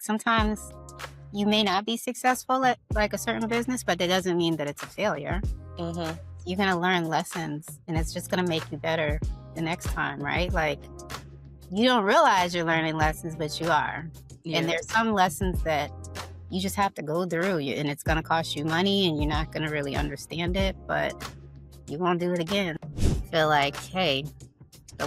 Like sometimes you may not be successful at like a certain business, but that doesn't mean that it's a failure. Mm-hmm. You're going to learn lessons and it's just going to make you better the next time, right? Like you don't realize you're learning lessons, but you are. Yeah. And there's some lessons that you just have to go through and it's going to cost you money and you're not going to really understand it, but you won't do it again. Feel like, hey, the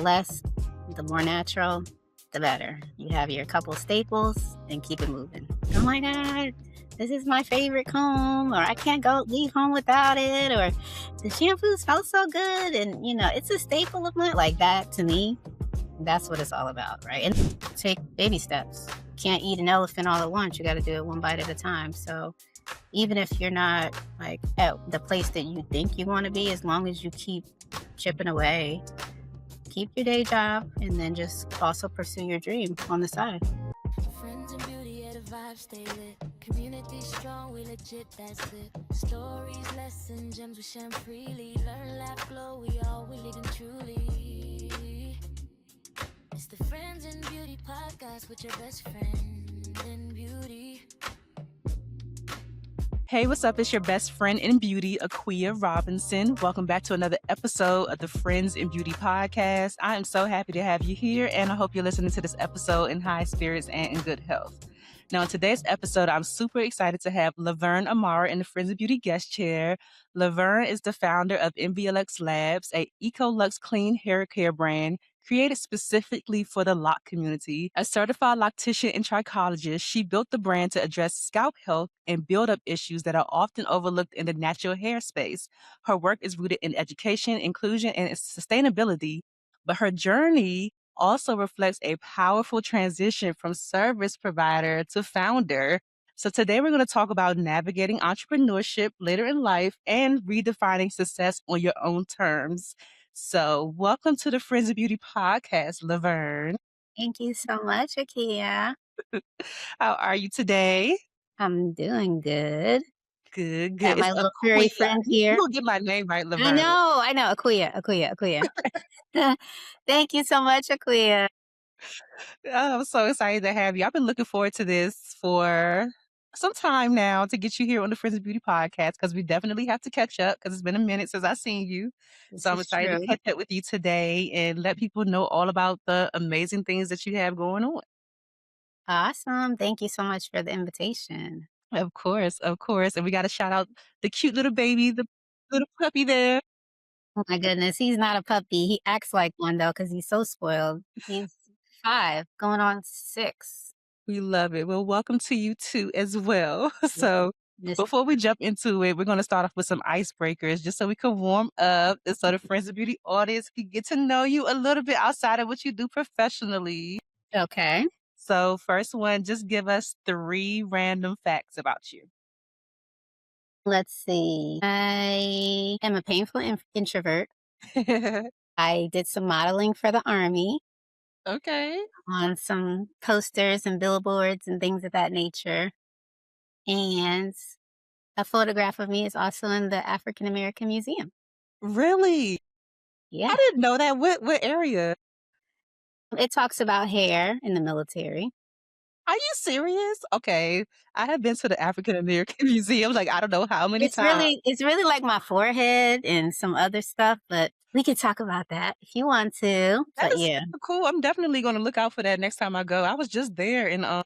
more natural, the better. You have your couple staples and keep it moving. Oh my God, this is my favorite comb, or I can't leave home without it, or the shampoo smells so good, and it's a staple of mine. Like that, to me, that's what it's all about, right? And take baby steps. Can't eat an elephant all at once. You got to do it one bite at a time. So even if you're not like at the place that you think you want to be, as long as you keep chipping away, keep your day job, and then just also pursue your dream on the side. Friends and beauty at a vibe stay lit. Community strong, we legit, that's it. Stories, lessons, gems we share freely. Learn, laugh, glow, we all we lead and truly. It's the Friends and Beauty podcast with your best friend in beauty. Hey, what's up? It's your best friend in beauty, Aquia Robinson. Welcome back to another episode of the Friends in Beauty podcast. I am so happy to have you here, and I hope you're listening to this episode in high spirits and in good health. Now, in today's episode, I'm super excited to have Laverne Amara in the Friends of Beauty guest chair. Laverne is the founder of NVLX Labs, a eco-lux clean hair care brand created specifically for the loc community. A certified loctician and trichologist, she built the brand to address scalp health and buildup issues that are often overlooked in the natural hair space. Her work is rooted in education, inclusion, and sustainability, but her journey also reflects a powerful transition from service provider to founder. So today we're going to talk about navigating entrepreneurship later in life and redefining success on your own terms. So welcome to the Friends of Beauty podcast, Laverne. Thank you so much, Akia. How are you today? I'm doing good. Good. Got my little furry friend here. You gonna get my name right, Laverne. I know. Aquia. Thank you so much, Aquia. I'm so excited to have you. I've been looking forward to this for some time now to get you here on the Friends of Beauty podcast because we definitely have to catch up because it's been a minute since I've seen you. So I'm excited to catch up with you today and let people know all about the amazing things that you have going on. Awesome. Thank you so much for the invitation. Of course. And we got to shout out the cute little baby, the little puppy there. Oh my goodness. He's not a puppy. He acts like one though because he's so spoiled. He's 5, going on 6. We love it. Well, welcome to you too as well. So before we jump into it, we're going to start off with some icebreakers just so we can warm up and so the Friends of Beauty audience can get to know you a little bit outside of what you do professionally. Okay. So first one, just give us 3 random facts about you. Let's see. I am a painful introvert. I did some modeling for the Army. Okay. On some posters and billboards and things of that nature. And a photograph of me is also in the African American Museum. Really? Yeah. I didn't know that. What area? It talks about hair in the military. Are you serious? Okay. I have been to the African American Museum, like, I don't know how many times. It's really like my forehead and some other stuff, but we could talk about that if you want to. That But is yeah. super cool. I'm definitely going to look out for that next time I go. I was just there in, I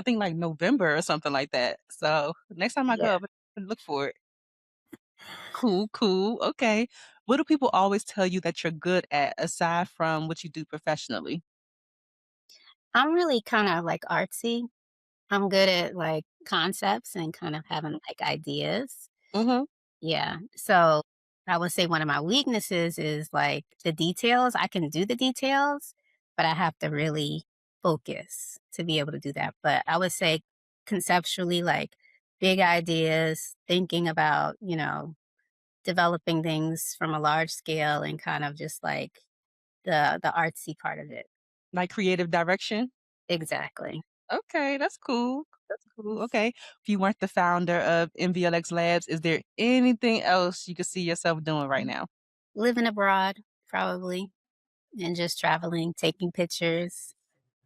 think like November or something like that. So next time I go, I'm gonna look for it. Cool. Okay. What do people always tell you that you're good at aside from what you do professionally? I'm really kind of like artsy. I'm good at like concepts and kind of having like ideas. Mm-hmm. Yeah. So I would say one of my weaknesses is like the details. I can do the details, but I have to really focus to be able to do that. But I would say conceptually, like big ideas, thinking about, developing things from a large scale and kind of just like the artsy part of it. Like creative direction? Exactly. Okay, that's cool. Okay. If you weren't the founder of NVLX Labs, is there anything else you could see yourself doing right now? Living abroad, probably, and just traveling, taking pictures.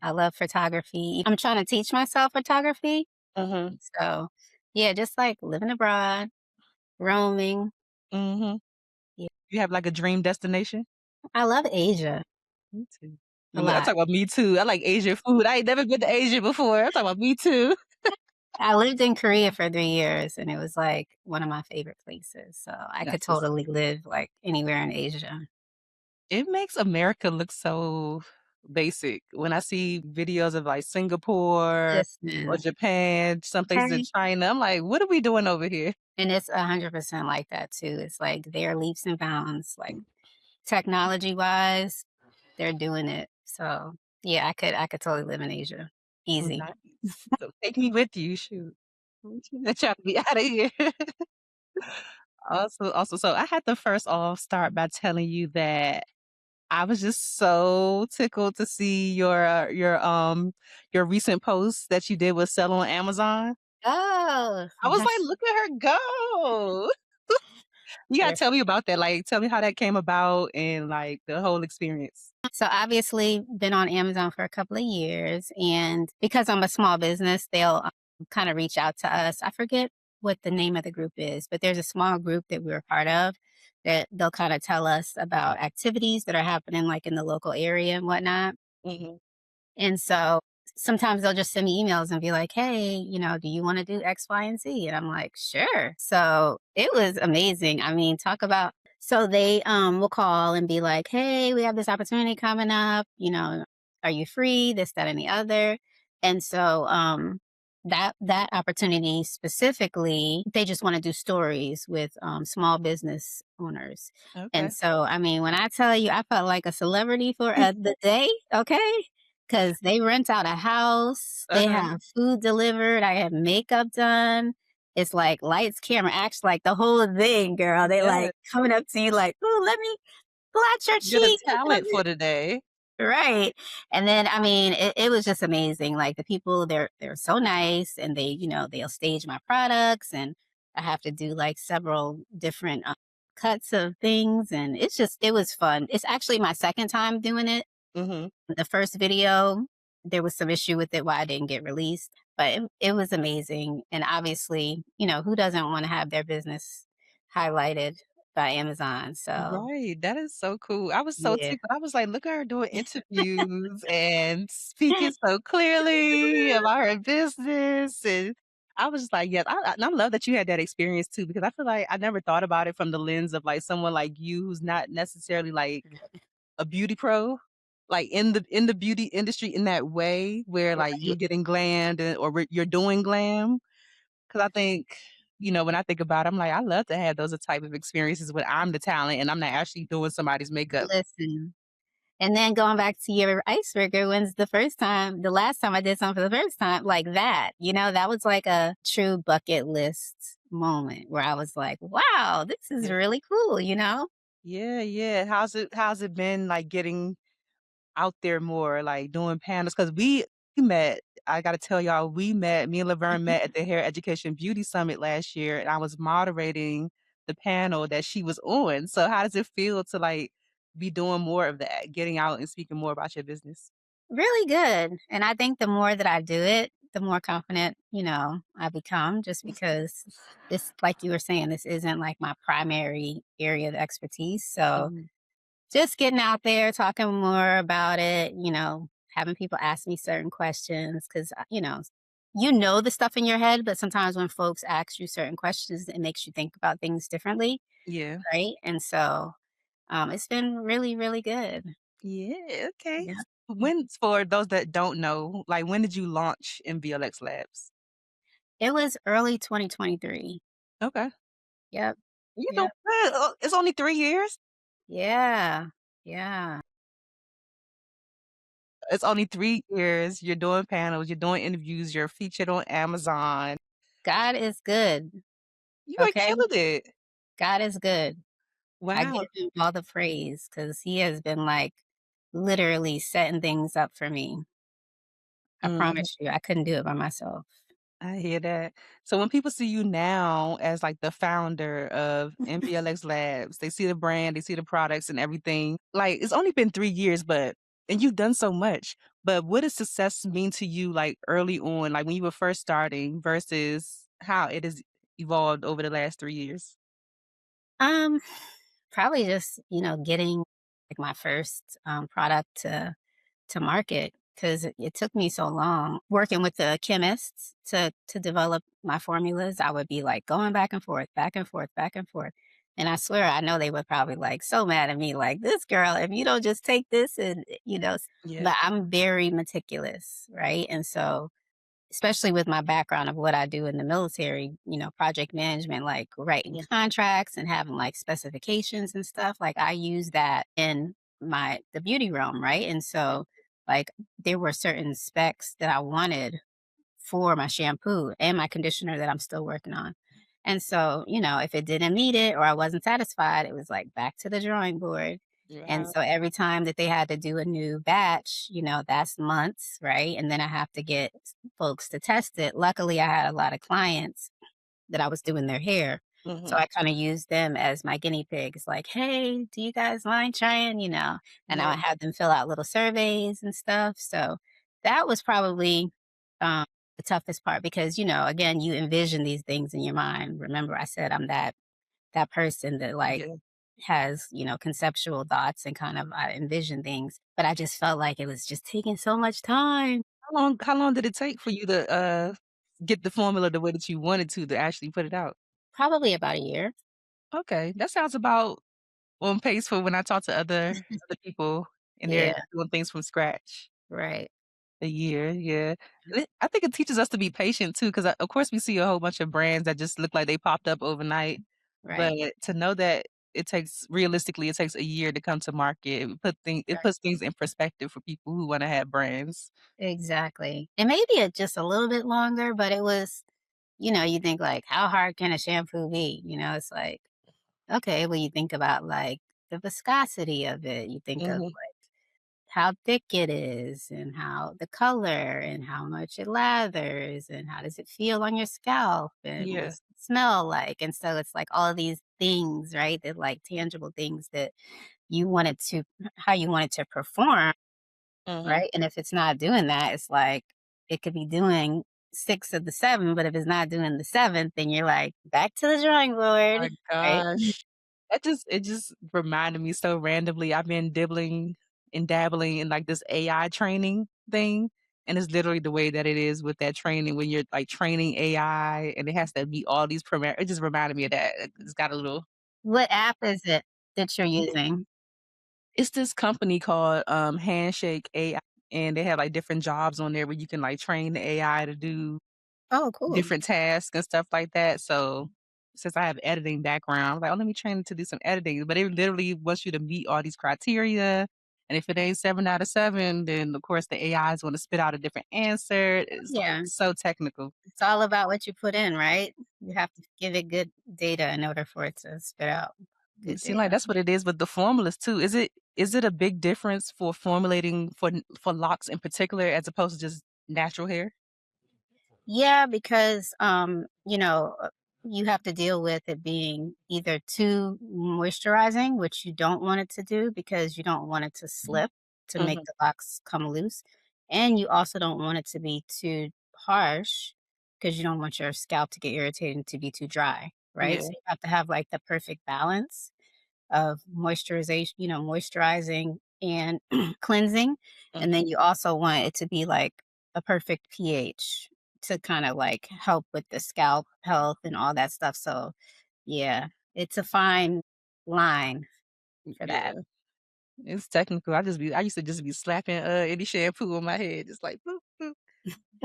I love photography. I'm trying to teach myself photography. Mhm. So, yeah, just like living abroad, roaming. Mhm. Yeah. You have, like, a dream destination? I love Asia Me too. a I'm lot. talking about me too. I like Asian food. I ain't never been to Asia before. I'm talking about me too. I lived in Korea for 3 years, and it was, like, one of my favorite places, so I could That's what's totally live, like, anywhere in Asia. It makes America look so basic. When I see videos of, like, Singapore or Listen, Japan, some places in okay? China, I'm like, "What are we doing over here?" And it's 100% like that too. It's like they're leaps and bounds, like, technology-wise, they're doing it. So, yeah, I could totally live in Asia. Easy. Nice. So take me with you, shoot. I'm trying to be out of here. Also, so I had to first off start by telling you that I was just so tickled to see your recent post that you did with Sell on Amazon. Oh, I was like, yes. "Look at her go." You gotta They're tell me about that, like, tell me how that came about and, like, the whole experience. So obviously been on Amazon for a couple of years, and because I'm a small business, they'll kind of reach out to us. I forget what the name of the group is, but there's a small group that we're a part of that they'll kind of tell us about activities that are happening like in the local area and whatnot. Mhm. And so sometimes they'll just send me emails and be like, "Hey, do you want to do X, Y, and Z?" And I'm like, "Sure." So it was amazing. I mean, talk about so they will call and be like, "Hey, we have this opportunity coming up, are you free? This, that, and the other." And so that opportunity specifically, they just want to do stories with small business owners. And Okay. so, I mean, when I tell you, I felt like a celebrity for the day, okay? 'Cause they rent out a house, they Uh-huh. have food delivered, I have makeup done. It's like lights, camera, action, like the whole thing, girl. They Yeah, like coming up to you like, "Ooh, let me blot your you're the cheek a little talent for bit." the day. Right. And then, I mean, it was just amazing. Like the people, they're so nice, and they'll stage my products, and I have to do like several different cuts of things, and it was fun. It's actually my second time doing it. Mhm. The first video, there was some issue with it why I didn't get released, but it was amazing. And obviously, who doesn't want to have their business highlighted by Amazon? So, Right, that is so cool. I was so yeah. tickled. I was like, "Look at her doing interviews and speaking so clearly about her business," and I was just like, "Yes." I love that you had that experience too because I feel like I never thought about it from the lens of, like, someone like you who's not necessarily, like, a beauty pro, like, in the beauty industry in that way where, like, you're Right. getting glammed or you're doing glam. 'Cause I think, when I think about it, I'm like, I love to have those type of experiences when I'm the talent and I'm not actually doing somebody's makeup. Listen. And then going back to your icebreaker, when's the last time I did something for the first time, like that, that was like a true bucket list moment where I was like, wow, this is Yeah. really cool, Yeah, yeah. How's it been, like, getting out there more, like, doing panels? 'Cause we met I gotta tell y'all, me and Laverne met at the Hair Education Beauty Summit last year, and I was moderating the panel that she was on. So how does it feel to, like, be doing more of that, getting out and speaking more about your business? Really good. And I think the more that I do it, the more confident, I become just because this, like you were saying, this isn't like my primary area of expertise. So Mhm. just getting out there, talking more about it, having people ask me certain questions because, you know the stuff in your head, but sometimes when folks ask you certain questions, it makes you think about things differently. Yeah. Right. And so it's been really, really good. Yeah, okay. Yeah. For those that don't know, like, when did you launch NVLX Labs? It was early 2023. Okay. Yep. You know Yep. what? It's only 3 years? Yeah. Yeah. It's only 3 years, you're doing panels, you're doing interviews, you're featured on Amazon. God is good. You are Okay. killing it. God is good. I Wow. give him all the praise because he has been like literally setting things up for me. I Mhm. promise you, I couldn't do it by myself. I hear that. So when people see you now as, like, the founder of NVLX Labs, they see the brand, they see the products and everything, like, it's only been 3 years, and you've done so much. But what does success mean to you, like, early on, like, when you were first starting versus how it has evolved over the last 3 years? Um, Probably just, getting like my first product to market because it took me so long working with the chemists to develop my formulas. I would be like going back and forth, back and forth, back and forth. And I swear, I know they were probably like so mad at me, like this girl, if you don't just take this and Yeah. but I'm very meticulous, right? And so especially with my background of what I do in the military, project management, like writing Yeah. contracts and having like specifications and stuff. Like I use that in the beauty realm, right? And so like there were certain specs that I wanted for my shampoo and my conditioner that I'm still working on. And so, if it didn't meet it or I wasn't satisfied, it was like back to the drawing board. And Wow. so every time that they had to do a new batch, that's months, right? And then I have to get folks to test it. Luckily, I had a lot of clients that I was doing their hair. So Mhm. I kind of used them as my guinea pigs, like, hey, do you guys mind trying? And I Yeah. would have them fill out little surveys and stuff. So that was probably the toughest part because, again, you envision these things in your mind. Remember, I said I'm that person that like Yeah. has, conceptual thoughts and kind of I envision things, but I just felt like it was just taking so much time. How long did it take for you to, get the formula the way that you wanted to actually put it out? Probably about a year. Okay, that sounds about on pace for when I talk to other people and they're Yeah, doing things from scratch. right. A year, yeah. I think it teaches us to be patient too, because of course, we see a whole bunch of brands that just look like they popped up overnight, but Right. to know that it takes a year to come to market, it Right. puts things in perspective for people who wanna have brands. Exactly. And maybe it just a little bit longer, but it was, you think like, how hard can a shampoo be? It's like, okay, well, you think about like the viscosity of it. You think of Mhm. like how thick it is and how the color and how much it lathers and how does it feel on your scalp and Yeah. what's it smell like. And so it's like all of these things, right? That like tangible things that you wanted to, how you wanted to perform. Mhm. Right? And if it's not doing that, it's like it could be doing 6 of the 7, but if it's not doing the 7th, then you're like, "Back to the drawing board." My Right? gosh. It just reminded me so randomly, I've been dibbling and dabbling in, like, this AI training thing, and it's literally the way that it is with that training when you're, like, training AI and it has to meet all these it just reminded me of that. It's got a little What app is it that you're using? it's this company called, Handshake AI, and they have, like, different jobs on there where you can, like, train the AI to do Oh, cool. different tasks and stuff like that, so, since I have editing background, I was like, "Oh, let me train it to do some editing," but it literally wants you to meet all these criteria, and if it ain't 7 out of 7, then, of course, the AI is gonna spit out a different answer. It's, like, Yeah. so technical. It's all about what you put in, right? You have to give it good data in order for it to spit out It good seems like data. that's what it is with the formulas too. Is it a big difference for formulating for locks in particular as opposed to just natural hair? Yeah, because you have to deal with it being either too moisturizing, which you don't want it to do because you don't want it to slip to make Mhm. the locks come loose. And you also don't want it to be too harsh because you don't want your scalp to get irritated and to be too dry, right? So Yeah. you have to have like the perfect balance of moisturizing and cleansing. And Mhm. then you also want it to be like a perfect pH to kind of like help with the scalp health and all that stuff. So, yeah, it's a fine line for Yeah. that. It's technical. I used to just be slapping, any shampoo on my head, just like, "Boop, boop."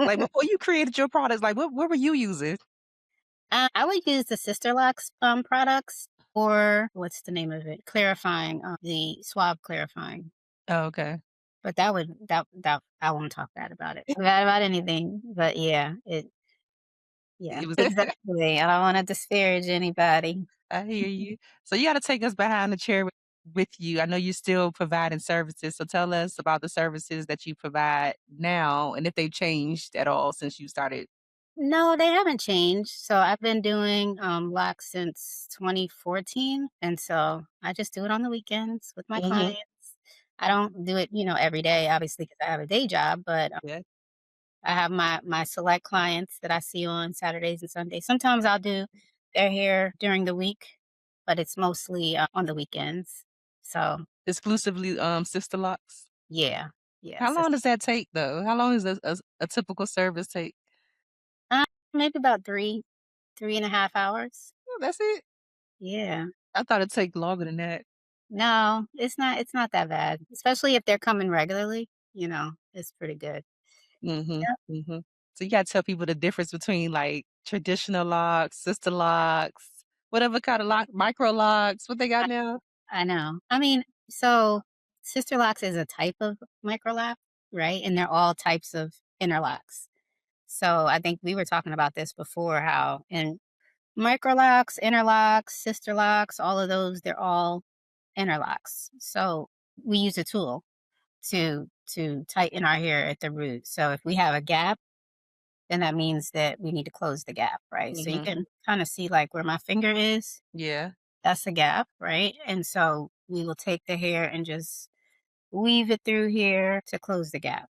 Like, before you created your products, like, what were you using? I would use the Sister Lux products or what's the name of it? Clarifying, the swab clarifying. Oh, okay. But that I won't talk bad about anything. But yeah, yeah, It was exactly. I don't wanna disparage anybody. I hear you. So you gotta take us behind the chair with you. I know you're still providing services, so tell us about the services that you provide now and if they've changed at all since you started. No, they haven't changed. So I've been doing, locks since 2014, and so I just do it on the weekends with my Mhm. clients. I don't do it, every day, obviously, because I have a day job, but Yeah. I have my select clients that I see on Saturdays and Sundays. Sometimes I'll do their hair during the week, but it's mostly on the weekends. So Exclusively, sister locks? yeah, yeah. How long does that take, though? How long does a typical service take? Uh, Maybe about 3.5 hours. Oh, that's it? Yeah. I thought it'd take longer than that. No, it's not that bad, especially if they're coming regularly, it's pretty good. Mhm, Yep. mhm. So you gotta tell people the difference between, like, traditional locks, sister locks, whatever kinda lock micro locks, what they got I now? I know. I mean, so sister locks is a type of microlap, right? And they're all types of interlocks. So I think we were talking about this before, how in microlocks, interlocks, sister locks, all of those, they're all interlocks. So we use a tool to tighten our hair at the root. So if we have a gap, then that means that we need to close the gap, right? So you Mhm. can kind of see like where my finger is, Yeah. that's a gap, right? And so we will take the hair and just weave it through here to close the gap.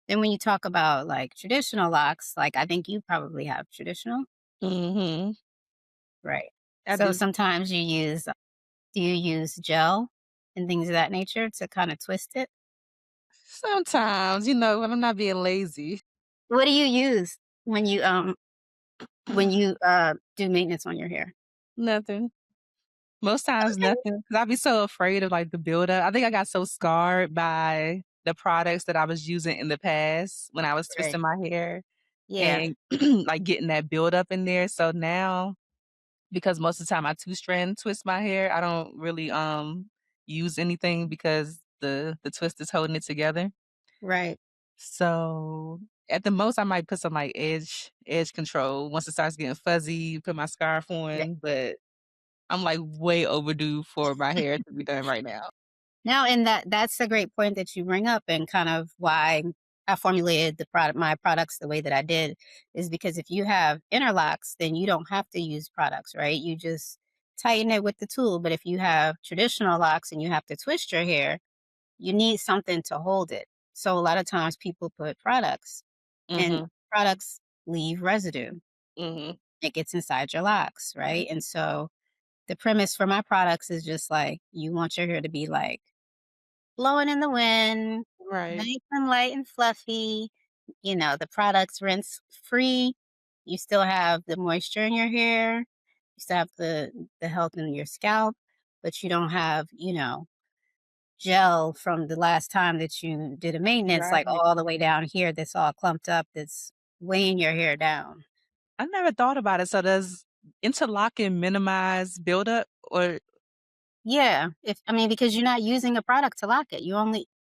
Then when you talk about like traditional locks, like I think you probably have traditional, Mhm. right? I So do. sometimes do you use gel and things of that nature to kind of twist it? Sometimes, when I'm not being lazy. What do you use when you do maintenance on your hair? Nothing. Most times Okay. nothing, 'cause I'd be so afraid of, like, the buildup. I think I got so scarred by the products that I was using in the past when I was Right. twisting my hair Yeah. and, like, getting that buildup in there. So now, because most of the time I two-strand twist my hair, I don't really, use anything because the twist is holding it together. Right. So, at the most, I might put some, like, edge control once it starts getting fuzzy, put my scarf Yeah. on, but I'm, like, way overdue for my hair to be done right now. Now, and that's a great point that you bring up, and kind of why I formulated my products the way that I did is because if you have interlocks, then you don't have to use products, right? You just tighten it with the tool. But if you have traditional locks and you have to twist your hair, you need something to hold it. So a lot of times people put products, and Mhm, products leave residue. mhm. It gets inside your locks, right? And so the premise for my products is just like you want your hair to be like blowing in the wind, Right, nice and light and fluffy. The products rinse free. You still have the moisture in your hair. You still have the health in your scalp, but you don't have, gel from the last time that you did a maintenance, like right. all the way down here that's all clumped up, that's weighing your hair down. I never thought about it. So does interlocking minimize buildup or Yeah, because you're not using a product to lock it.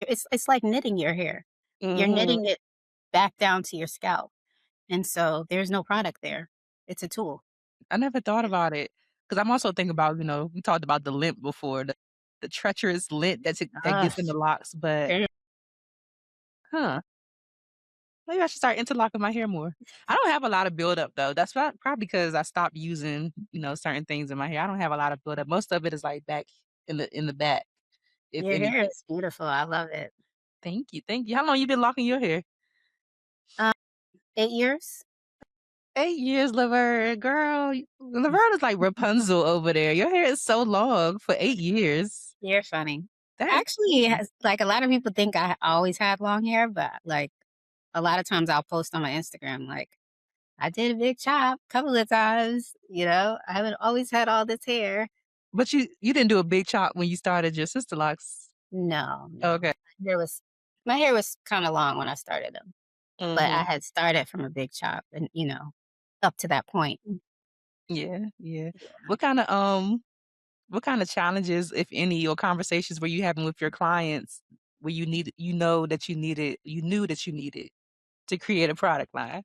It's like knitting your hair. You're Mhm. knitting it back down to your scalp. And so there's no product there. It's a tool. I never thought about it because 'cause I'm also thinking about, we talked about the lint before, the treacherous lint that Ugh. gets in the locks, but There- huh, maybe I should start interlocking my hair more. I don't have a lot of buildup though. That's probably because I stopped using, certain things in my hair. I don't have a lot of buildup. Most of it is, like, back in the back, if Your hair anything. is beautiful. I love it. Thank you, thank you. How long you been locking your hair? Um, 8 years? 8 years, Laverne. Girl, Laverne is like Rapunzel over there. Your hair is so long for 8 years. You're funny. That is Actually, it has, like a lot of people think I always had long hair, but like a lot of times I'll post on my Instagram, like, I did a big chop a couple of times, I haven't always had all this hair. but you didn't do a big chop when you started your sister locks. No, no. Okay. My hair was kind of long when I started them, but I Mhm. had started from a big chop and, up to that point. Yeah, yeah. What kinda, what kinda challenges, if any, or conversations were you having with your clients where you knew that you needed to create a product line?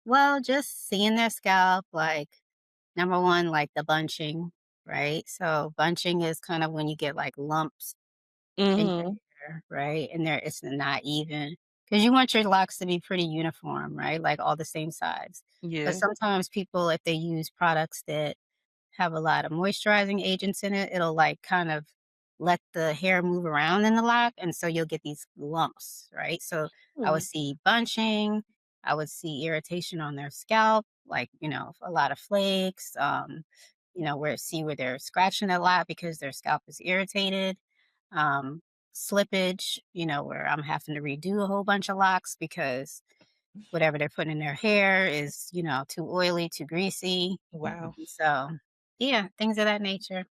Well, just seeing their scalp, like, number one, like the bunching, right? So bunching is kind of when you get like lumps in your Mhm. hair, right? And it's not even because you want your locks to be pretty uniform, right? Like all the same size. But Yeah. sometimes people, if they use products that have a lot of moisturizing agents in it, it'll like kind of let the hair move around in the lock, and so you'll get these lumps, right? So I would Hmm. see bunching, I would see irritation on their scalp, like, a lot of flakes, where they're scratching a lot because their scalp is irritated. Um, Slippage, where I'm having to redo a whole bunch of locks because whatever they're putting in their hair is, too oily, too greasy. Wow. So, yeah, things of that nature.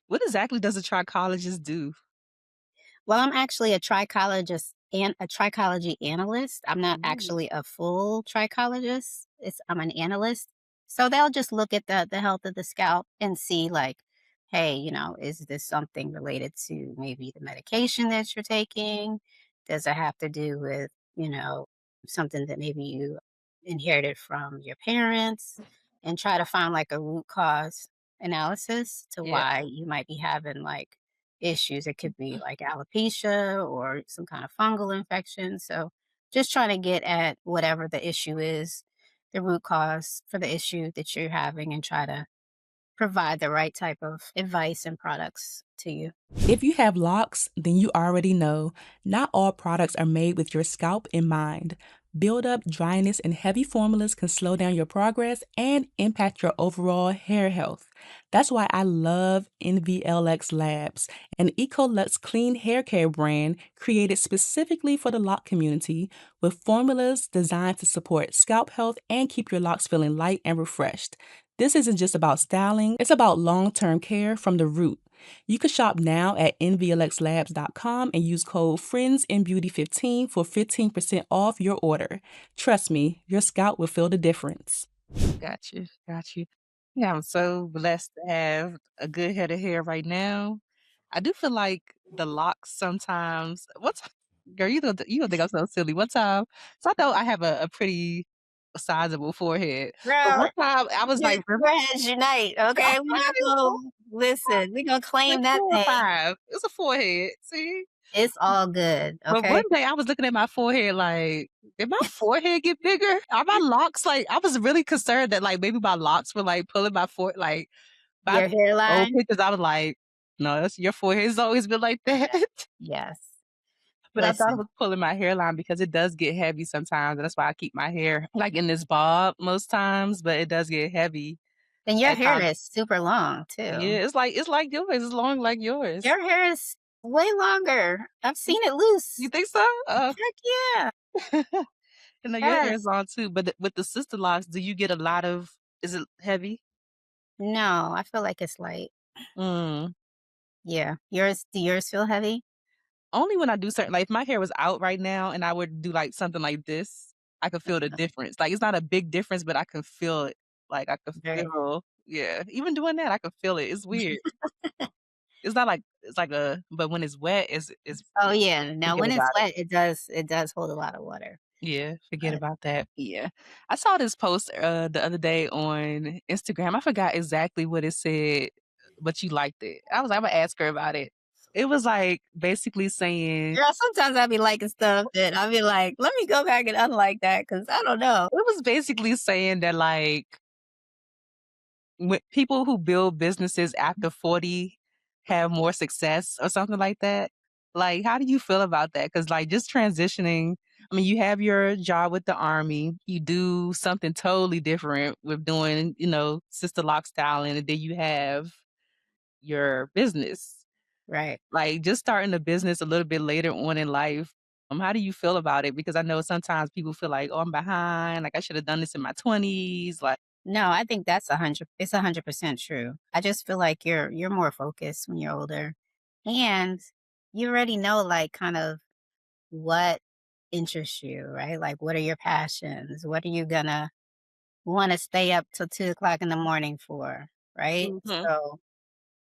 What exactly does a trichologist do? Well, I'm actually a trichologist and a trichology analyst. I'm not Ooh. actually a full trichologist. I'm an analyst. So they'll just look at the health of the scalp and see like, hey, is this something related to maybe the medication that you're taking? Does it have to do with, something that maybe you inherited from your parents? And try to find like a root cause analysis to Yeah. why you might be having like issues. It could be like alopecia or some kind of fungal infection. So just trying to get at whatever the issue is, the root cause for the issue that you're having, and try to provide the right type of advice and products to you. If you have locks, then you already know not all products are made with your scalp in mind. Buildup, dryness, and heavy formulas can slow down your progress and impact your overall hair health. That's why I love NVLX Labs, an eco-lux clean hair care brand created specifically for the lock community with formulas designed to support scalp health and keep your locks feeling light and refreshed. This isn't just about styling, it's about long-term care from the root. You can shop now at nvlxlabs.com and use code FRIENDSINBEAUTY15 for 15% off your order. Trust me, your scalp will feel the difference. Got you. Got you. Yeah, I'm so blessed to have a good head of hair right now. I do feel like the locks sometimes. What's girl? You don't think I'm so silly? One time, so I know I have a pretty sizable forehead, but Girl, one time I was like, foreheads unite, okay? We're not gonna listen. We're gonna like claim that thing. 4 or 5. It's a forehead. See, It's all good, but one okay? day I was looking at my forehead like, did my forehead get bigger? Are my locks like? I was really concerned that like maybe my locks were like pulling my forehead. Like my Your old hairline? pictures, I was like, no, that's your forehead's always been like that. Yes. But I thought it Listen. was pulling my hairline because it does get heavy sometimes. And that's why I keep my hair like in this bob most times, but it does get heavy And your at hair times. is super long Yeah, too. it's like yours. It's long like yours. Your hair is way longer. I've You seen it you loose. think so? Heck yeah. You know, your hair is Yes. long too. But with the sister locks, do you get a lot of? Is it heavy? No, I feel like it's light. Mm. Yeah. Do yours feel heavy? Only when I do certain like, if my hair was out right now and I would do, like, something like this, I could feel the difference. Like, it's not a big difference, but I can feel it. Like, I could Very. feel yeah, even doing that, I could feel it. It's weird. It's not like it's like a but when it's wet, it's Oh yeah. Now forget when it's about it. wet, it does hold a lot of water. Yeah, forget But about that. Yeah. I saw this post, the other day on Instagram. I forgot exactly what it said, but you liked it. I was like, "Imma ask her about it." It was, like, basically saying girl, sometimes I be liking stuff that I be like, let me go back and unlike that because I don't know. it was basically saying that, like when people who build businesses after 40 have more success or something like that. Like, how do you feel about that? Because, like, just transitioning, I mean, you have your job with the army, you do something totally different with doing, sister lock styling, and then you have your business. Right. Like, just starting a business a little bit later on in life, how do you feel about it? Because I know sometimes people feel like, oh, I'm behind. Like, I should have done this in my 20s. Like, No, I think it's 100% true. I just feel like you're more focused when you're older. And you already know like kind of what interests you, right? Like what are your passions? What are you gonna want to stay up till 2 o'clock in the morning for? Right. mhm, So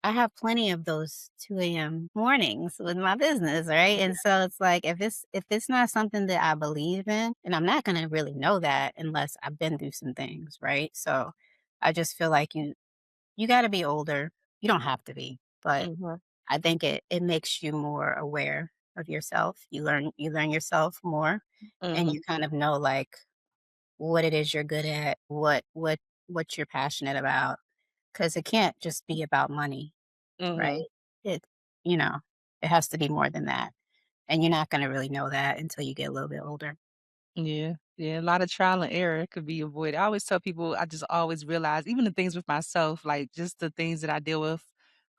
I have plenty of those 2 a.m. mornings with my business, right? And so it's like if it's not something that I believe in, and I'm not gonna really know that unless I've been through some things, right? So I just feel like you gotta be older. You don't have to be, but mhm, I think it makes you more aware of yourself. You learn yourself more and mhm, you kind of know like what it is you're good at, what you're passionate about. Cause it can't just be about money, mhm, right? It it has to be more than that. And you're not going to really know that until you get a little bit older. Yeah. Yeah. A lot of trial and error could be avoided. I always tell people, I just always realize, even the things with myself, like just the things that I deal with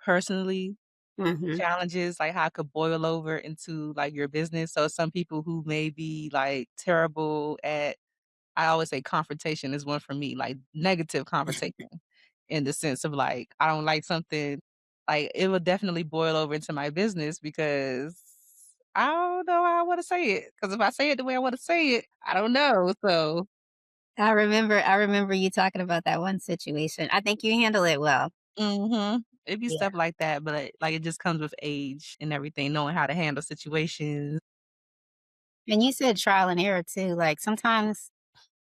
personally, Hmm. challenges, like how it could boil over into like your business. So some people who may be like terrible at, I always say confrontation is one for me, like negative confrontation in the sense of like, I don't like something, like it will definitely boil over into my business because I don't know how I want to say it. Because if I say it the way I want to say it, I don't know. So, I remember you talking about that one situation. I think you handle it well. it'd be Yeah. stuff like that, but like it just comes with age and everything, knowing how to handle situations. And you said trial and error too. Like sometimes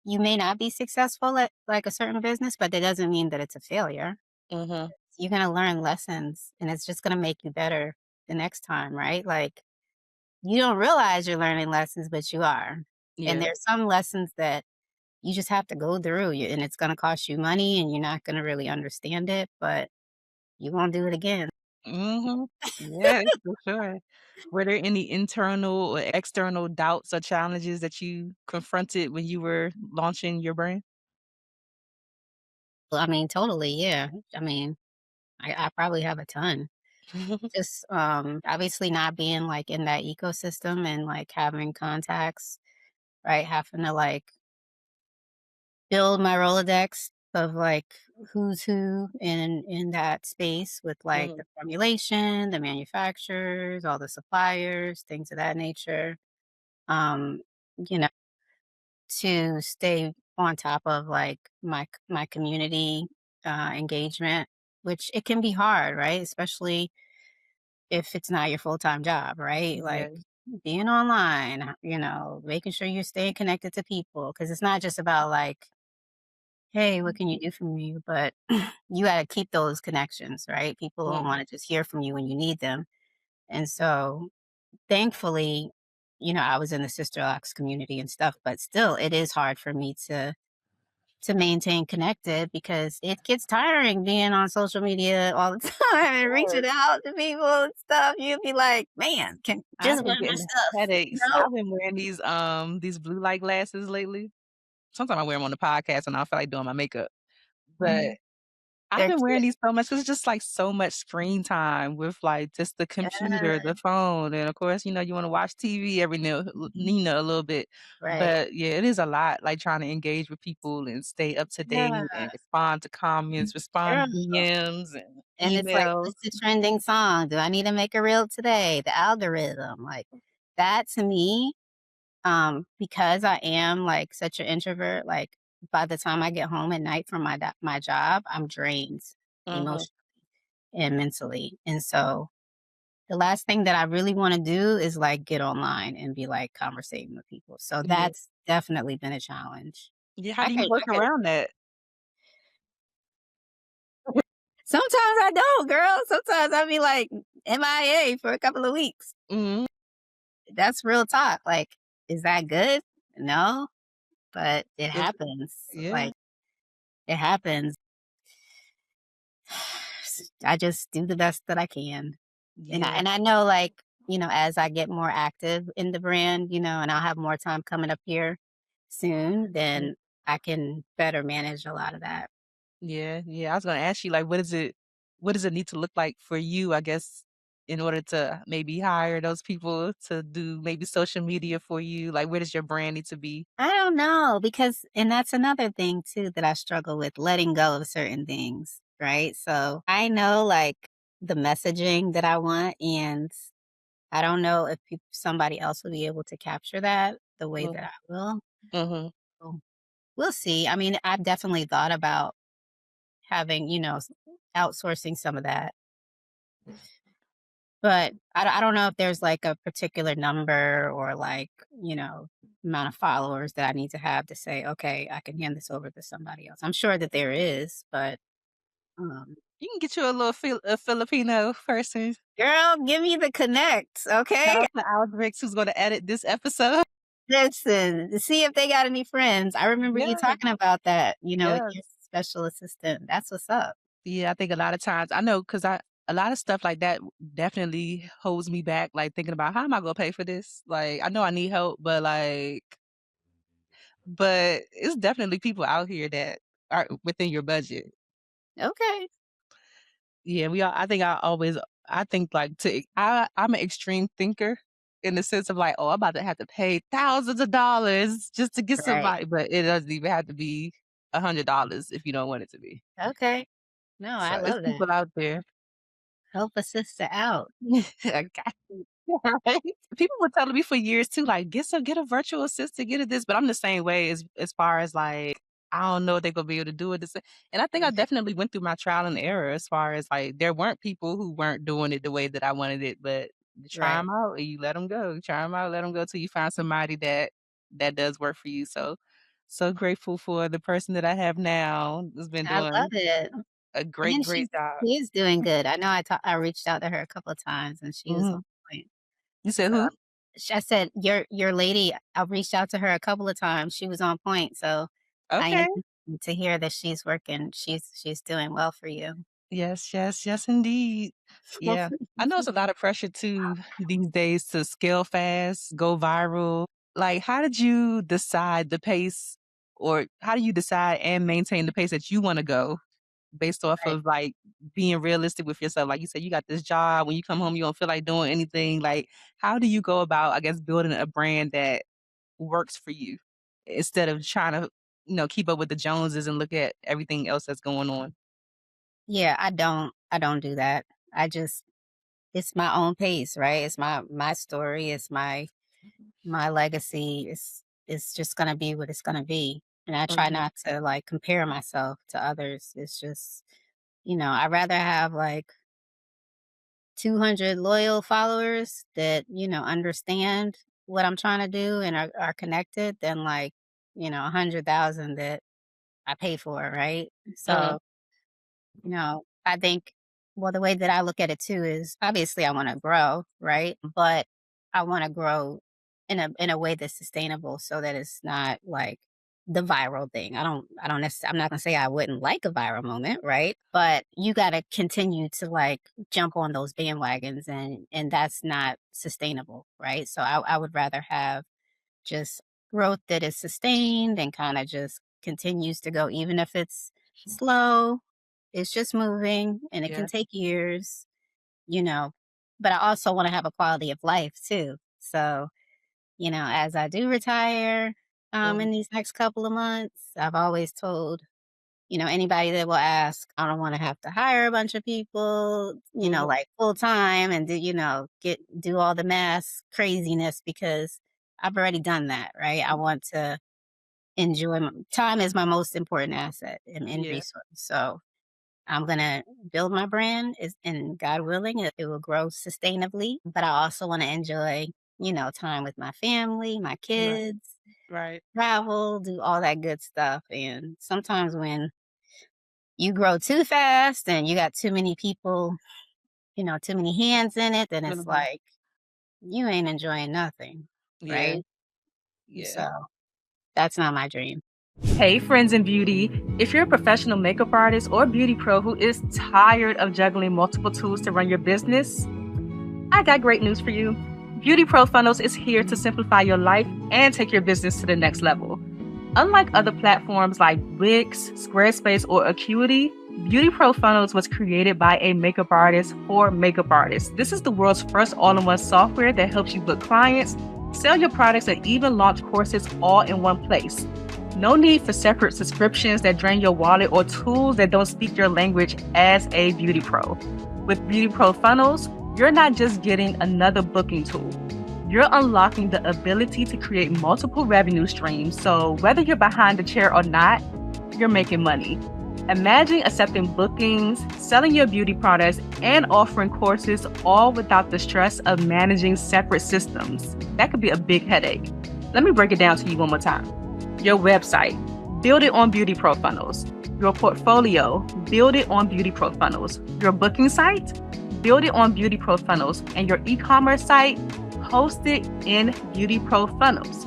you may not be successful at like a certain business, but that doesn't mean that it's a failure. Mhm. You're going to learn lessons and it's just going to make you better the next time, right? Like you don't realize you're learning lessons, but you are. And Yeah. there's some lessons that you just have to go through and it's going to cost you money and you're not going to really understand it, but you won't do it again. Mhm. Yeah, for sure. Were there any internal or external doubts or challenges that you confronted when you were launching your brand? Well, I mean, totally. Yeah. I mean, I probably have a ton. Just obviously not being like in that ecosystem and like having contacts, right? Having to like build my Rolodex of like who's who in that space with like the Mhm. formulation, the manufacturers, all the suppliers, things of that nature. Um, you know, to stay on top of like my community engagement, which it can be hard, right? Especially if it's not your full-time job, right? Yeah. Like being online, making sure you're staying connected to people because it's not just about like, hey, what can you do for me? But you got to keep those connections, right? People don't Mhm. want to just hear from you when you need them. And so thankfully, I was in the Sister Locks community and stuff, but still it is hard for me to maintain connected because it gets tiring being on social media all the time and reaching Yes. out to people and stuff. You'd be like, man, can I've just been wear my getting stuff. headaches. No. I've been wearing these blue light glasses lately. Sometimes I wear them on the podcast and I feel like doing my makeup. But I've They're been wearing cute. these so much 'cause it's just, like, so much screen time with, like, just the computer, Yeah, the phone, and, of course, you wanna watch TV every a little bit. right. But, yeah, it is a lot, like, trying to engage with people and stay up to date Yeah, and respond to comments, girl. respond to DMs and And it's like, emails. what's the trending song? Do I need to make a reel today? The algorithm, like that to me, because I am like such an introvert, like by the time I get home at night from my job, I'm drained Mhm. emotionally and mentally. And so the last thing that I really want to do is like get online and be like conversating with people. So Yeah. that's definitely been a challenge. Yeah, how I do you could, work I could. around that? Sometimes I don't, girl. Sometimes I'll be like MIA for a couple of weeks. Mhm. That's real talk. Like, is that good? No, but it Is happens. yeah. Like, it happens. I just do the best that I can. Yeah. And I know, like, as I get more active in the brand, and I'll have more time coming up here soon, Mm. then I can better manage a lot of that. Yeah, yeah. I was gonna ask you, like, what does it need to look like for you, I guess, in order to maybe hire those people to do maybe social media for you? Like, where does your brand need to be? I don't know because, and that's another thing too that I struggle with letting go of certain things, right? So I know like the messaging that I want, and I don't know if somebody else will be able to capture that the way Mm, that I will. mhm. So we'll see. I mean, I've definitely thought about having, outsourcing some of that, but I don't know if there's like a particular number or like, amount of followers that I need to have to say, okay, I can hand this over to somebody else. I'm sure that there is, but um, You can get you a little a Filipino person. girl, give me the connect, Shout okay? out to Alex who's gonna edit this episode. Listen, to see if they got any friends. I remember you Yes, talking about that, with yes. your special assistant. That's what's up. Yeah, I think a lot of times I know because a lot of stuff like that definitely holds me back, like thinking about how am I gonna pay for this? Like, I know I need help, but it's definitely people out here that are within your budget. Okay. Yeah, I think like I'm an extreme thinker in the sense of like, oh, I'm about to have to pay thousands of dollars just to get Right. somebody, but it doesn't even have to be $100 if you don't want it to be. Okay. No, I So it's love that. people out there. Help a sister out. I got you. Right? People were telling me for years too, like get a virtual assistant, get this, but I'm the same way as far as like I don't know if they're gonna be able to do it. And I think I definitely went through my trial and error as far as like there weren't people who weren't doing it the way that I wanted it, but you try Right. them out and you let them go. You try them out, let them go till you find somebody that does work for you. So grateful for the person that I have now. Has been I love doing it. a great, And great job. she is doing good. I know I reached out to her a couple of times and she was on Mhm. point. You said So who? I said, your lady, I reached out to her a couple of times. She was on point. So I Okay. am to hear that she's working. She's doing well for you. Yes, yes, yes, indeed. Yeah. I know it's a lot of pressure too these days to scale fast, go viral. Like, how did you decide the pace or how do you decide and maintain the pace that you want to go based off Right. of like being realistic with yourself? Like you said, you got this job. When you come home, you don't feel like doing anything. Like, how do you go about, I guess, building a brand that works for you instead of trying to, keep up with the Joneses and look at everything else that's going on? Yeah, I don't do that. I just it's my own pace, right? It's my story, it's my legacy. It's just gonna be what it's gonna be. And I try Mhm. not to like compare myself to others. It's just, I'd rather have like 200 loyal followers that, understand what I'm trying to do and are connected than like, 100,000 that I pay for, right? Mhm. So, I think, well, the way that I look at it too is obviously I want to grow, right? But I want to grow in a way that's sustainable so that it's not like the viral thing. I don't necessarily, I'm not gonna say I wouldn't like a viral moment, right? But you gotta continue to like jump on those bandwagons and that's not sustainable, right? So I would rather have just growth that is sustained and kind of just continues to go, even if it's slow, it's just moving and it can Yeah. take years, you know. But I also want to have a quality of life too. So, as I do retire in Mhm. these next couple of months, I've always told, anybody that will ask, I don't want to have to hire a bunch of people, Mhm. like full time and do all the mass craziness because I've already done that, right? I want to enjoy time is my most important asset and Yeah. resource. So I'm gonna build my brand and God willing, it will grow sustainably. But I also want to enjoy, time with my family, my Right. kids, Right. travel, do all that good stuff. And sometimes when you grow too fast and you got too many people, too many hands in it, then it's Mhm. like you ain't enjoying nothing, Yeah. right? Yeah. So that's not my dream. Hey, friends in beauty. If you're a professional makeup artist or beauty pro who is tired of juggling multiple tools to run your business, I got great news for you. Beauty Pro Funnels is here to simplify your life and take your business to the next level. Unlike other platforms like Wix, Squarespace, or Acuity, Beauty Pro Funnels was created by a makeup artist for makeup artists. This is the world's first all-in-one software that helps you book clients, sell your products, and even launch courses all in one place. No need for separate subscriptions that drain your wallet or tools that don't speak your language as a beauty pro. With Beauty Pro Funnels, you're not just getting another booking tool. You're unlocking the ability to create multiple revenue streams. So whether you're behind the chair or not, you're making money. Imagine accepting bookings, selling your beauty products, and offering courses all without the stress of managing separate systems. That could be a big headache. Let me break it down to you one more time. Your website, build it on Beauty Pro Funnels. Your portfolio, build it on Beauty Pro Funnels. Your booking site, build it on Beauty Pro Funnels. And your e-commerce site, host it in Beauty Pro Funnels.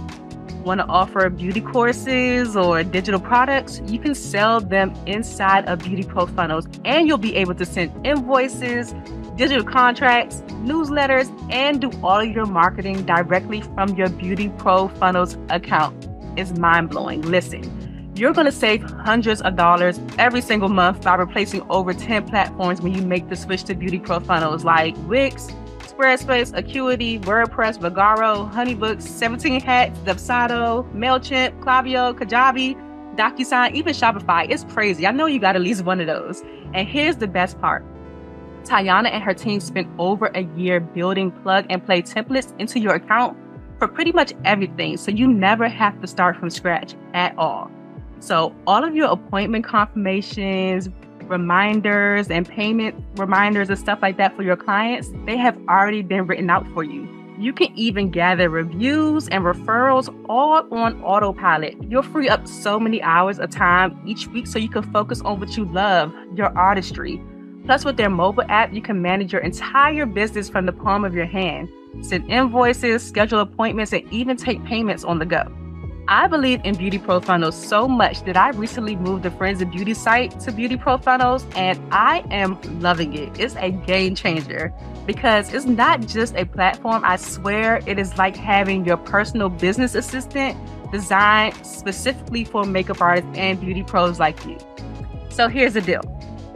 want to offer beauty courses or digital products, you can sell them inside of Beauty Pro funnels, and you'll be able to send invoices, digital contracts, newsletters, and do all of your marketing directly from your Beauty Pro funnels account. It's mind-blowing. Listen. You're going to save hundreds of dollars every single month by replacing over 10 platforms when you make the switch to Beauty Pro funnels like Wix, Squarespace, Acuity, WordPress, Vagaro, Honeybooks, 17 Hats, Dubsado, MailChimp, Klaviyo, Kajabi, DocuSign, even Shopify. It's crazy. I know you got at least one of those. And here's the best part. Tayana and her team spent over a year building plug-and-play templates into your account for pretty much everything, so you never have to start from scratch at all. So all of your appointment confirmations, reminders, and payment reminders and stuff like that for your clients, they have already been written out for you. You can even gather reviews and referrals all on autopilot. You'll free up so many hours of time each week so you can focus on what you love, your artistry. Plus, with their mobile app, you can manage your entire business from the palm of your hand, send invoices, schedule appointments, and even take payments on the go. I believe in Beauty Pro funnels so much that I recently moved the Friends of Beauty site to Beauty Pro funnels, and I am loving it. It's a game changer because it's not just a platform. I swear it is like having your personal business assistant designed specifically for makeup artists and beauty pros like you. So here's the deal.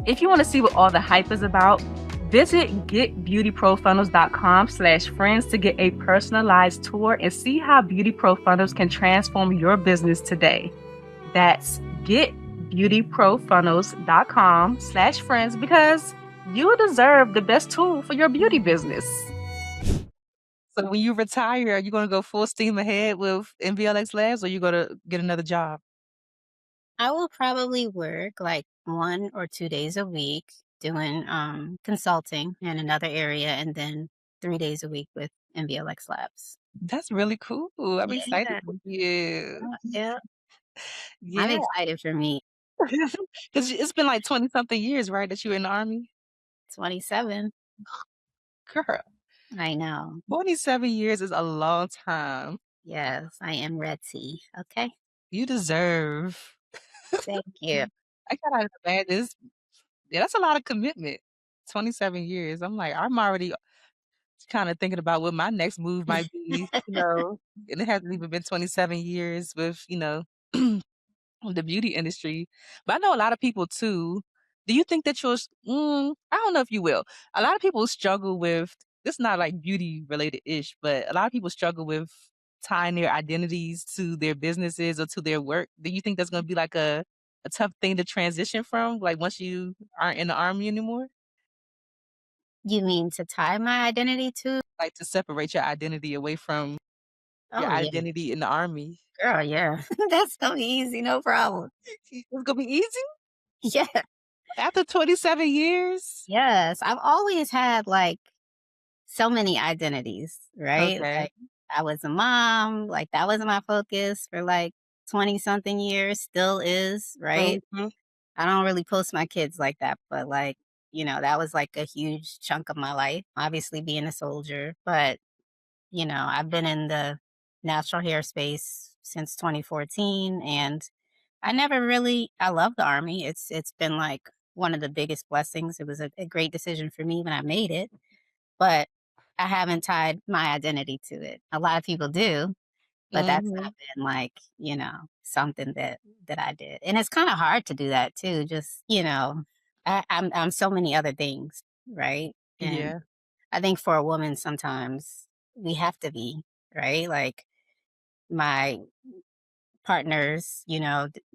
If you want to see what all the hype is about, visit getbeautyprofunnels.com/friends to get a personalized tour and see how Beauty Pro Funnels can transform your business today. That's getbeautyprofunnels.com/friends because you deserve the best tool for your beauty business. So when you retire, are you going to go full steam ahead with NVLX Labs, or are you going to get another job? I will probably work like 1 or 2 days a week doing consulting in another area, and then 3 days a week with NVLX Labs. That's really cool. I'm excited Yeah. for you. Yeah. I'm Yeah. excited for me. Because it's been like 20 something years, right, that you were in the Army? 27. Girl, I know. 27 years is a long time. Yes, I am ready. Okay. You deserve. Thank you. I gotta imagine this. Yeah, that's a lot of commitment. 27 years. I'm like, I'm already kind of thinking about what my next move might be, and it hasn't even been 27 years with, the beauty industry. But I know a lot of people too. Do you think that I don't know if you will. A lot of people struggle with, this not like beauty related ish, but a lot of people struggle with tying their identities to their businesses or to their work. Do you think that's going to be like a tough thing to transition from, like once you aren't in the Army anymore? You mean to tie my identity to? Like to separate your identity away from your Oh, yeah. identity in the Army? Girl, yeah. That's gonna be easy, no problem. It's going to be easy Yeah. after 27 years? Yes. I've always had like so many identities, right? Okay. Like I was a mom, like that was my focus for like 20 something years, still is, right? Mhm. I don't really post my kids like that, but like, that was like a huge chunk of my life, obviously being a soldier, but I've been in the natural hair space since 2014, and I love the Army. It's been like one of the biggest blessings. It was a great decision for me when I made it, but I haven't tied my identity to it. A lot of people do, but that's Mhm. not been like, something that I did. And it's kind of hard to do that too. Just, I'm so many other things, right? And Yeah. I think for a woman sometimes we have to be, right? Like my partners,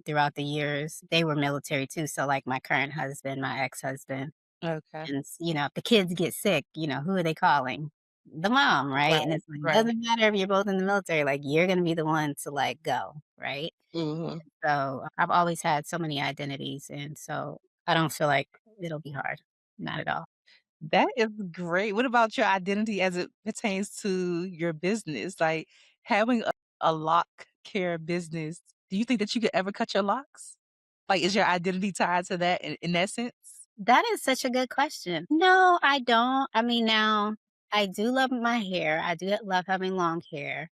throughout the years, they were military too. So like my current husband, my ex-husband, Okay. and if the kids get sick, who are they calling? The mom, right? Right, And it's like, right. doesn't matter if you're both in the military, like you're gonna be the one to like go, right? Mhm. So I've always had so many identities, and so I don't feel like it'll be hard. Not at all. That is great. What about your identity as it pertains to your business? Like having a lock care business, do you think that you could ever cut your locks? Like, is your identity tied to that in that sense? That is such a good question. No, I don't. I mean, now I do love my hair. I do love having long hair.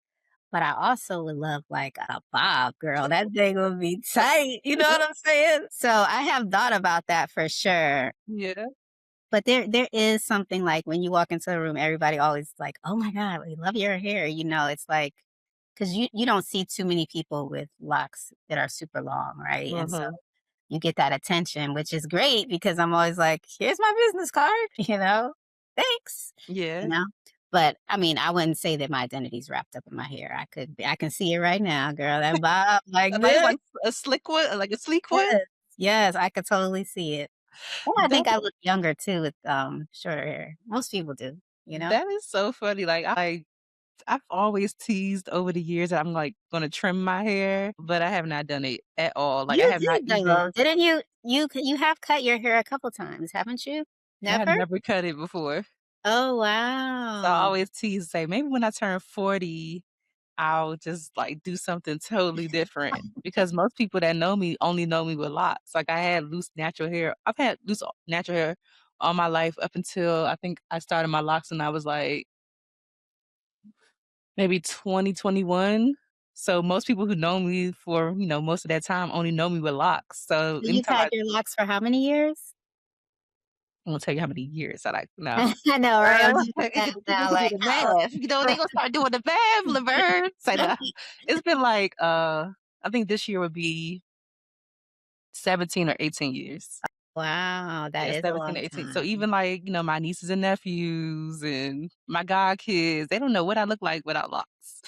But I also would love like a bob, girl. That thing would be tight. You know what I'm saying? So I have thought about that for sure. Yeah. But there is something like when you walk into a room, everybody always like, oh my God, we love your hair. You know, it's like, because you don't see too many people with locks that are super long, right? And so you get that attention, which is great because I'm always like, here's my business card, you know, thanks, Yeah. you know. But I mean, I wouldn't say that my identity's wrapped up in my hair. I can see it right now, girl. That bob like Like this. like a slick one, like a sleek one. Yes, yes, I could totally see it. And I That think I look younger too with shorter hair. Most people do, you know. that is so funny. Like I've always teased over the years that I'm like gonna trim my hair, but I have not done it at all. Like I You have not did even though, didn't you? You have cut your hair a couple times, haven't you? I had Never? never cut it before. Oh So I wow. always tease say maybe when I turn 40, I'll just like do something totally different because most people that know me only know me with locks. Like I had loose natural hair. I've had loose natural hair all my life up until I think I started my locks when I was like maybe 2021. So most people who know me for, most of that time only know me with locks. So You've anytime had your locks for how many years? I won't tell you how many years I like no. I know, right? I'm just looking at it People now gonna do like the how math. They gonna start doing the math, Laverne. Say no. It's been like I think this year would be 17 or 18 years. Wow, that Yeah, is a 17 to long 18. So time. even like, my nieces and nephews and my god kids, they don't know what I look like without locks.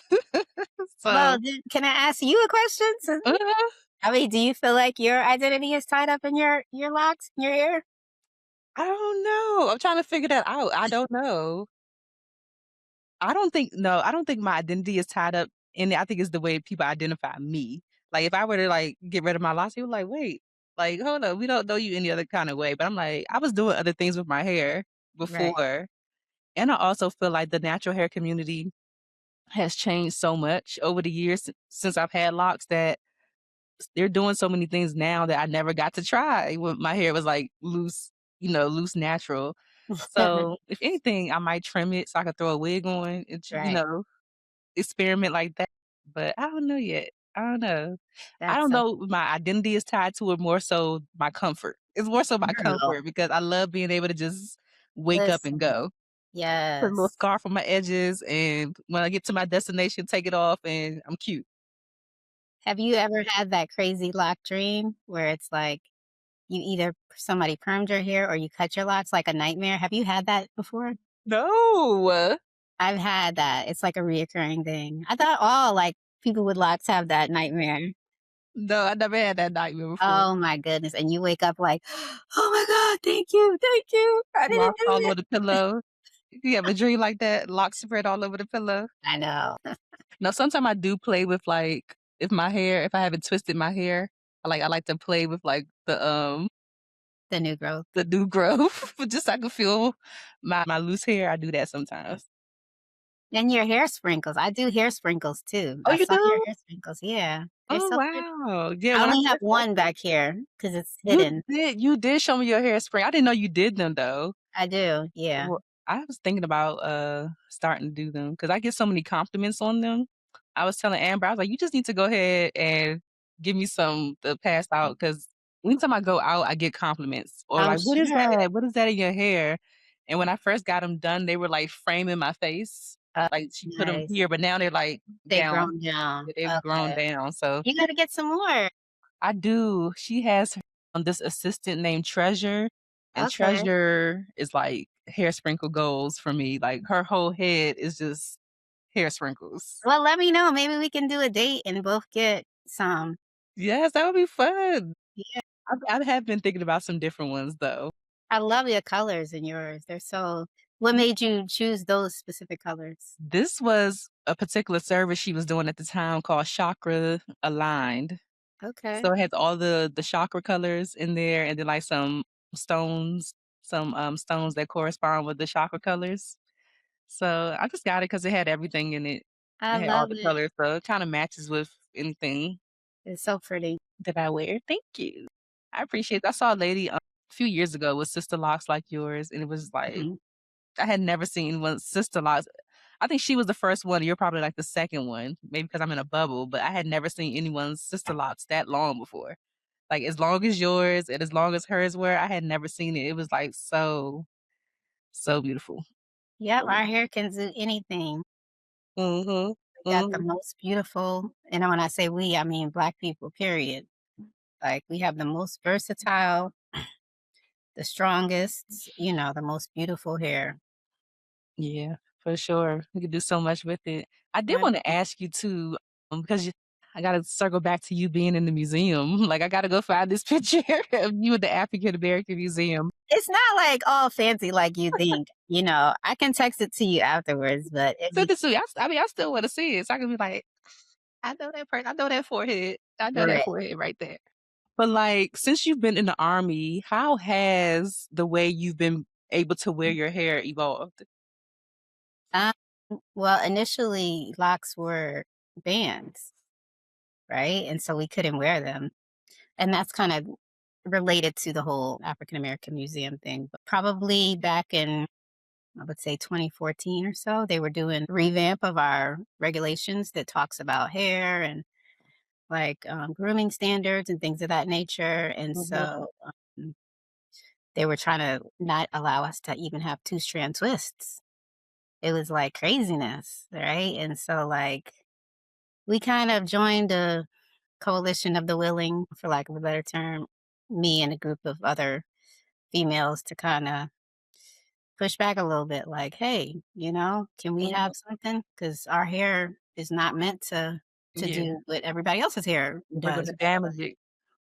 Well, So can I ask you a question? uh, I mean, do you feel like your identity is tied up in your locks, your hair? I don't know. I'm trying to figure that out. I don't know. I don't think my identity is tied up in it. I think it's the way people identify me. Like if I were to like get rid of my locks, people like, wait, like hold up, we don't know you any other kind of way. But I'm like, I was doing other things with my hair Right. before. And I also feel like the natural hair community has changed so much over the years since I've had locks that they're doing so many things now that I never got to try when my hair was like loose, loose natural. So if anything, I might trim it so I could throw a wig on and, Right. experiment like that. But I don't know yet. I don't know. I That's don't so know if my identity is tied to it more so my comfort. It's more so my girl. comfort because I love being able to just wake up and Listen. go. Put a little Yes. scarf on my edges, and when I get to my destination, take it off, and I'm cute. Have you ever had that crazy lock dream where it's like you either somebody permed your hair or you cut your locks like a nightmare? Have you had that before? No. I've had that. It's like a reoccurring thing. I thought all like people with locks have that nightmare. No, I never had that nightmare before. Oh my goodness. And you wake up like, oh my God, thank you, thank you. I didn't Locks do all it. over the pillow. You have a dream like that, locks spread all over the pillow. I know. Now, sometimes I do play with like if I haven't twisted my hair, I like to play with like The new growth. the new growth, just so I can feel my loose hair. I do that sometimes. And your hair sprinkles. I do hair sprinkles too. Oh, I you saw your do? hair sprinkles. Yeah. They're Oh so pretty. wow. Yeah, I when I only have first one back here because it's you hidden. did show me your hairspray. I didn't know you did them though. I do. Yeah. Well, I was thinking about starting to do them because I get so many compliments on them. I was telling Amber, I was like, you just need to go ahead and give me some to pass out because anytime I go out, I get compliments or I'm like, what is sure. that? What is that in your hair? And when I first got them done, they were like framing my face. Like she put them Nice. here, but now they're like They've down. grown down. They've grown Okay. down. So You gotta get some more. I do. She has this assistant named Treasure, and Okay. Treasure is like hair sprinkle goals for me. Like her whole head is just hair sprinkles. Well, let me know. Maybe we can do a date and both get some. Yes, that would be fun. Yeah. I have been thinking about some different ones though. I love your colors in yours. They're so what made you choose those specific colors? This was a particular service she was doing at the time called Chakra Aligned. Okay. So it has all the chakra colors in there and then like stones, some stones that correspond with the chakra colors. So I just got it because it had everything in it. I It had all love the it. colors, so it kinda matches with anything It's so pretty. that I wear. Thank you. I appreciate that. I saw a lady, a few years ago with sister locks like yours, and it was like Mhm. I had never seen one sister locks. I think she was the first one. You're probably like the second one, maybe because I'm in a bubble, but I had never seen anyone's sister locks that long before. Like as long as yours and as long as hers were, I had never seen it. It was like so, so beautiful. Yep, our hair can do anything. Mm-hmm. We got the most beautiful, and when I say we, I mean Black people, period. Like we have the most versatile, the strongest, the most beautiful hair. Yeah, for sure. We could do so much with it. I did Right. want to ask you too, because I got to circle back to you being in the museum. Like, I got to go find this picture of you at the African American Museum. It's not like all fancy like you think. I can text it to you afterwards, but Send it to me. I mean, I still want to see it. So I can be like, I know that person. I know that forehead. I know that right. forehead right there. But like, since you've been in the army, how has the way you've been able to wear your hair evolved? Um, well, initially locks were bands, right? And so we couldn't wear them. And that's kind of related to the whole African American Museum thing. But probably back in, I would say 2014 or so, they were doing a revamp of our regulations that talks about hair and like grooming standards and things of that nature. And Mm-hmm. so they were trying to not allow us to even have two-strand twists. It was like craziness, right? And so like we kind of joined a coalition of the willing, for lack of a better term, me and a group of other females to kind of push back a little bit like, hey, can we have something? Because our hair is not meant to Yeah, do what everybody else's hair they're going does. to damage it.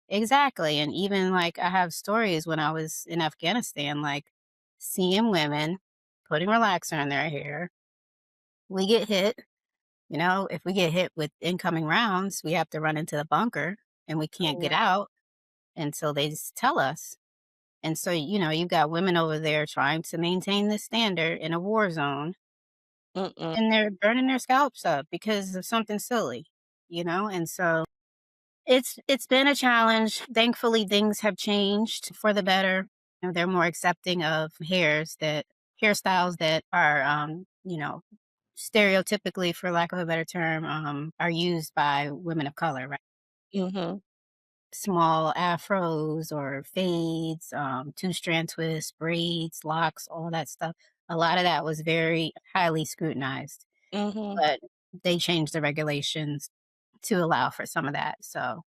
Exactly. And even like I have stories when I was in Afghanistan, like seeing women putting relaxer in their hair. We get hit, if we get hit with incoming rounds, we have to run into the bunker and we can't get out until they just tell us. And so, you've got women over there trying to maintain the standard in a war zone Mm-mm. and they're burning their scalps up because of something silly, And so it's been a challenge. Thankfully, things have changed for the better. They're more accepting of hairstyles that are, stereotypically, for lack of a better term, are used by women of color, right? Mm-hmm. Small afros or fades, two-strand twists, braids, locks, all that stuff. A lot of that was very highly scrutinized, Mm-hmm. but they changed the regulations to allow for some of that. So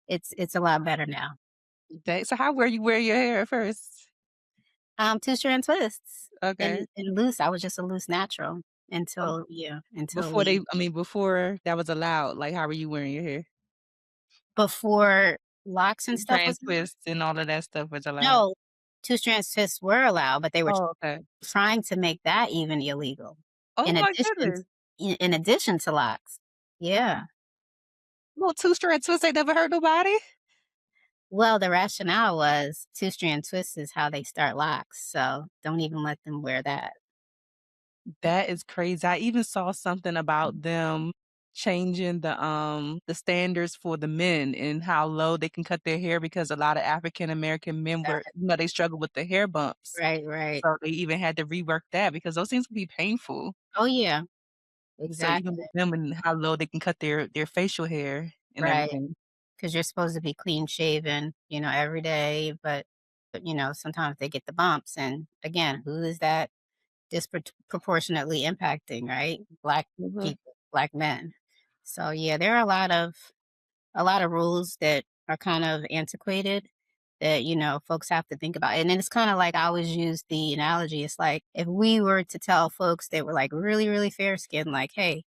it's a lot better now. So how were you wear your hair at first? Two-strand twists Okay. and loose. I was just a loose natural Um, until Before we before that was allowed, like how were you wearing your hair? before locks and stuff Trans was twists and all of that stuff was allowed. no, two-strand twists were allowed, but they were Oh, okay. trying to make that even illegal. Oh In my addition goodness. in addition to locks. Yeah. Little two-strand twists ain't never hurt nobody? Well, the rationale was two-strand twists is how they start locks, so don't even let them wear that. That is crazy. I even saw something about them changing the standards for the men and how low they can cut their hair because a lot of African American men they struggle with the hair bumps. Right, right. So they even had to rework that because those things can be painful. Oh, yeah. So even Exactly. with them and how low they can cut their facial hair and Right. everything. Because 'Cause you're supposed to be clean shaven, every day, but, sometimes they get the bumps, and again, who is that disproportionately impacting, right? Black Mhm, people, Black men. So, yeah, there are a lot of rules that are kind of antiquated that, folks have to think about. And then it's kind of like I always use the analogy. It's like if we were to tell folks that were like really, really fair skinned, like, hey,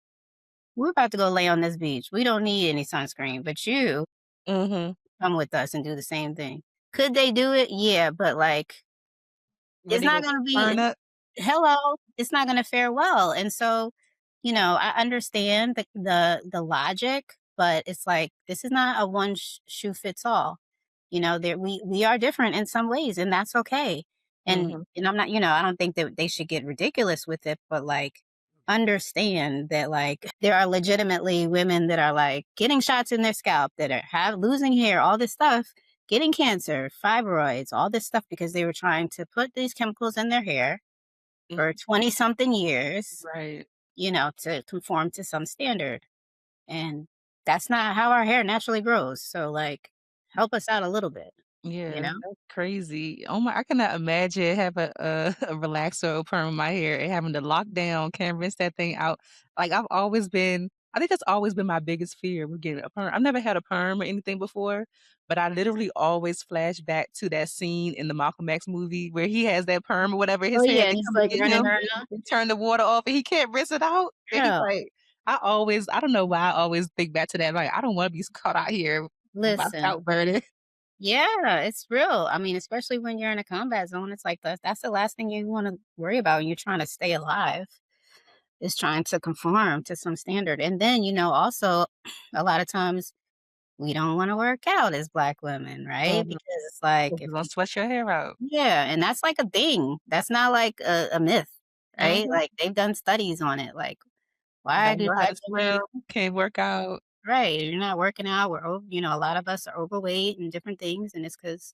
we're about to go lay on this beach. We don't need any sunscreen, but you mhm. come with us and do the same thing. Could they do it? Yeah, but like Were it's they not gonna gonna be burn up? hello, it's not gonna fare well. And so, I understand the logic, but it's like this is not a one shoe fits all. There we are different in some ways, and that's okay. And Mhm, and I'm not, I don't think that they should get ridiculous with it, but like understand that like there are legitimately women that are like getting shots in their scalp that are have losing hair, all this stuff, getting cancer, fibroids, all this stuff because they were trying to put these chemicals in their hair mm, for 20 something years right. to conform to some standard. And that's not how our hair naturally grows. So, like, help us out a little bit, you Yeah, know? that's crazy. Oh my, I cannot imagine having a relaxer or perm in my hair and having to lock down, can't rinse that thing out. Like I think that's always been my biggest fear with getting a perm. I've never had a perm or anything before, but I literally always flash back to that scene in the Malcolm X movie where he has that perm or whatever in Oh, his hair. yeah, They and he's, come to like, get running him around. and turn the water off and he can't rinse it out. And he's Girl, like, I don't know why I always think back to that. Like, I don't want to be caught out here with my listen. scalp burning. Yeah, it's real. I mean, especially when you're in a combat zone, it's like that's the last thing you wanna worry about when you're trying to stay alive, is trying to conform to some standard. And then, also, a lot of times we don't wanna work out as Black women, right? Mhm. Because it's like, 'Cause if you're gonna you sweat your hair out. yeah, and that's like a thing. That's not like a myth, right? Mhm. Like, they've done studies on it, like, why Don't do know how Black to women. swim, can't work out. Right, you're not working out, a lot of us are overweight and different things, and it's because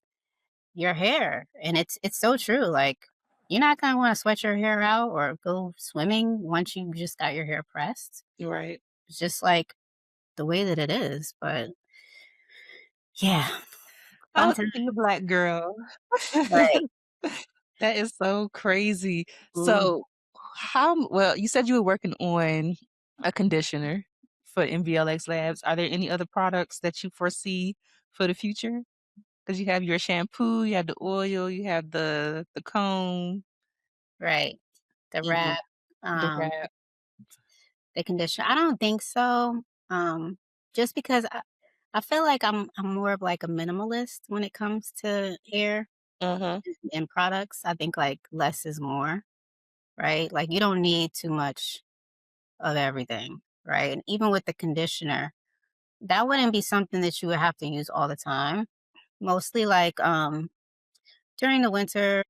your hair, and it's so true, like, you're not gonna wanna sweat your hair out or go swimming once you just got your hair pressed. Right. It's just, like, the way that it is, but yeah, fun Oh, time. be a Black girl. Right. That is so crazy. Mhm. So, you said you were working on a conditioner for NVLX Labs. Are there any other products that you foresee for the future? Because you have your shampoo, you have the oil, you have the comb, Right. The mhm, wrap, the um, wrap. the conditioner, I don't think so, just because I feel like I'm more of, like, a minimalist when it comes to hair Mhm, and products. I think, like, less is more, right? Like, you don't need too much of everything, right? And even with the conditioner, that wouldn't be something that you would have to use all the time. Mostly like during the winter,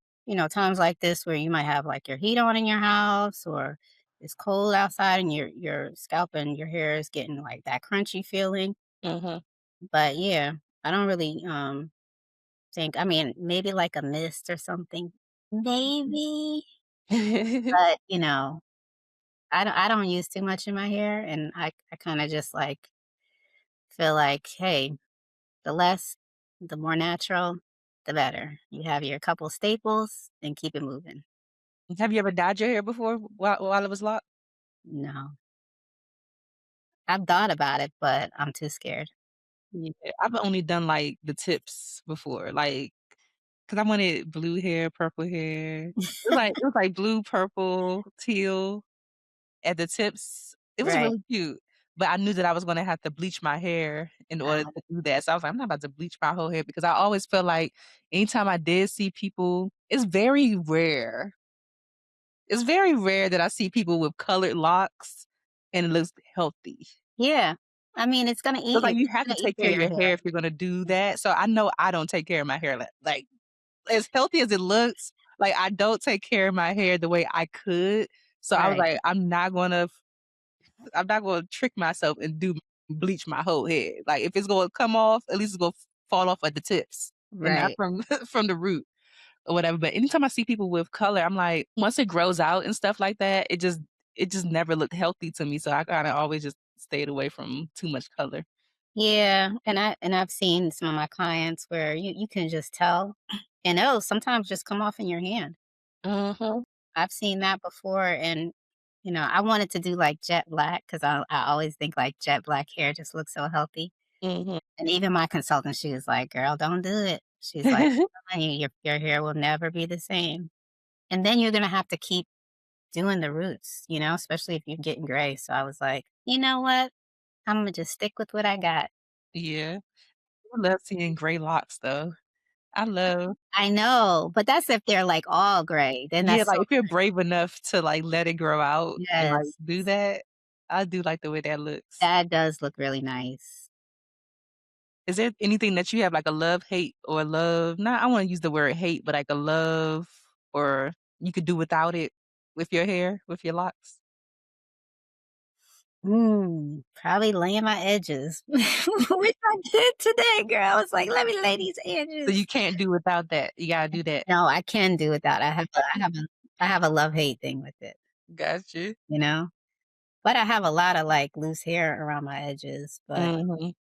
times like this where you might have like your heat on in your house, or it's cold outside and your scalp and your hair is getting like that crunchy feeling. mhm. But yeah, I don't really think, I mean, maybe like a mist or something. Maybe. But I don't use too much in my hair, and I kind of just like feel like, hey, the more natural, the better. You have your couple staples and keep it moving. Have you ever dyed your hair before while it was locked? No, I've thought about it, but I'm too scared. Yeah, I've only done, like, the tips before, like, cause I wanted blue hair, purple hair. It was like blue, purple, teal at the tips. It was Right. really cute, but I knew that I was gonna have to bleach my hair in order Uh, to do that, so I was like, "I'm not about to bleach my whole hair," because I always felt like anytime I did see people it's very rare that I see people with colored locks and it looks healthy. yeah. I mean, So it's like you it's have to gonna eat take through care of your your hair. hair if you're gonna do that. So I know I don't take care of my hair like as healthy as it looks, like I don't take care of my hair the way I could. So I was Right. like, I'm not gonna trick myself and do bleach my whole head. Like if it's gonna come off, at least it's gonna fall off at the tips and not Right. from from the root or whatever. But anytime I see people with color, I'm like, once it grows out and stuff like that, it just never looked healthy to me. So I kind of always just stayed away from too much color. Yeah. And I've seen some of my clients where you can just tell, and it'll sometimes just come off in your hand. Mhm. I've seen that before, and I wanted to do like jet black because I always think like jet black hair just looks so healthy. Mhm. And even my consultant, she was like, "Girl, don't do it." She's like, "I'm telling you, your hair will never be the same." And then you're gonna have to keep doing the roots, especially if you're getting gray. So I was like, you know what? I'm gonna just stick with what I got. Yeah. I love seeing gray locks though. I love I know, but that's if they're like all gray. Then Yeah, that's so like, if you're brave enough to, like, let it grow out and, like, yes, do that, I do like the way that looks. that does look really nice. Is there anything that you have, like, a love-hate or love not I wanna use the word hate, but, like, a love or you could do without it with your hair, with your locks? Probably laying my edges, which I did today, girl. I was like, let me lay these So you edges. can't do without that, you gotta do that. No, I can do without. I have a love hate thing with it. Got you. You know. But I have a lot of like loose hair around my edges. But Mhm.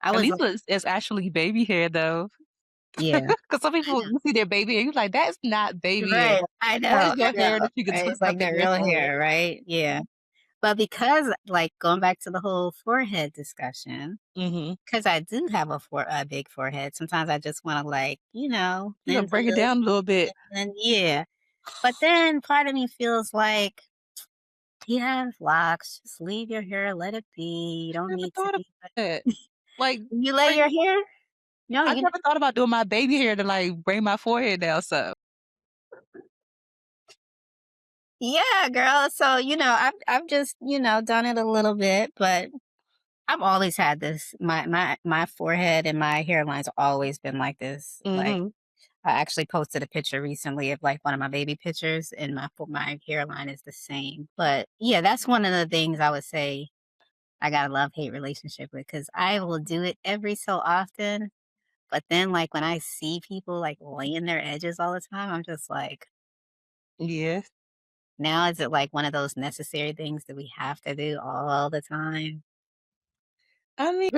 I At was least it's actually baby hair though. yeah. 'Cause some people, you see their baby hair, you're like, "That's not baby hair. Right. That is I your hair know. that you can Right. twist It's up like in that your real head." hair, right? Yeah. But because like going back to the whole forehead discussion, Mhm. because I do have a big forehead, sometimes I just want to like, You know, cleanse a break it little down a little bit. and yeah. But then part of me feels like you have locks, just leave your hair, let it be. You don't Never need to thought of be that. Like, you lay bring your hair? No, I you never thought about doing my baby hair to, like, bring my forehead down some. yeah, girl. So, I've just, done it a little bit, but I've always had this. My forehead and my hairline's always been like this. Like Mhm. I actually posted a picture recently of like one of my baby pictures, and my hairline is the same. But yeah, that's one of the things I would say I got a love hate relationship with because I will do it every so often. But then, like when I see people like laying their edges all the time, I'm just like, Yeah. now is it like one of those necessary things that we have to do all the time? I mean,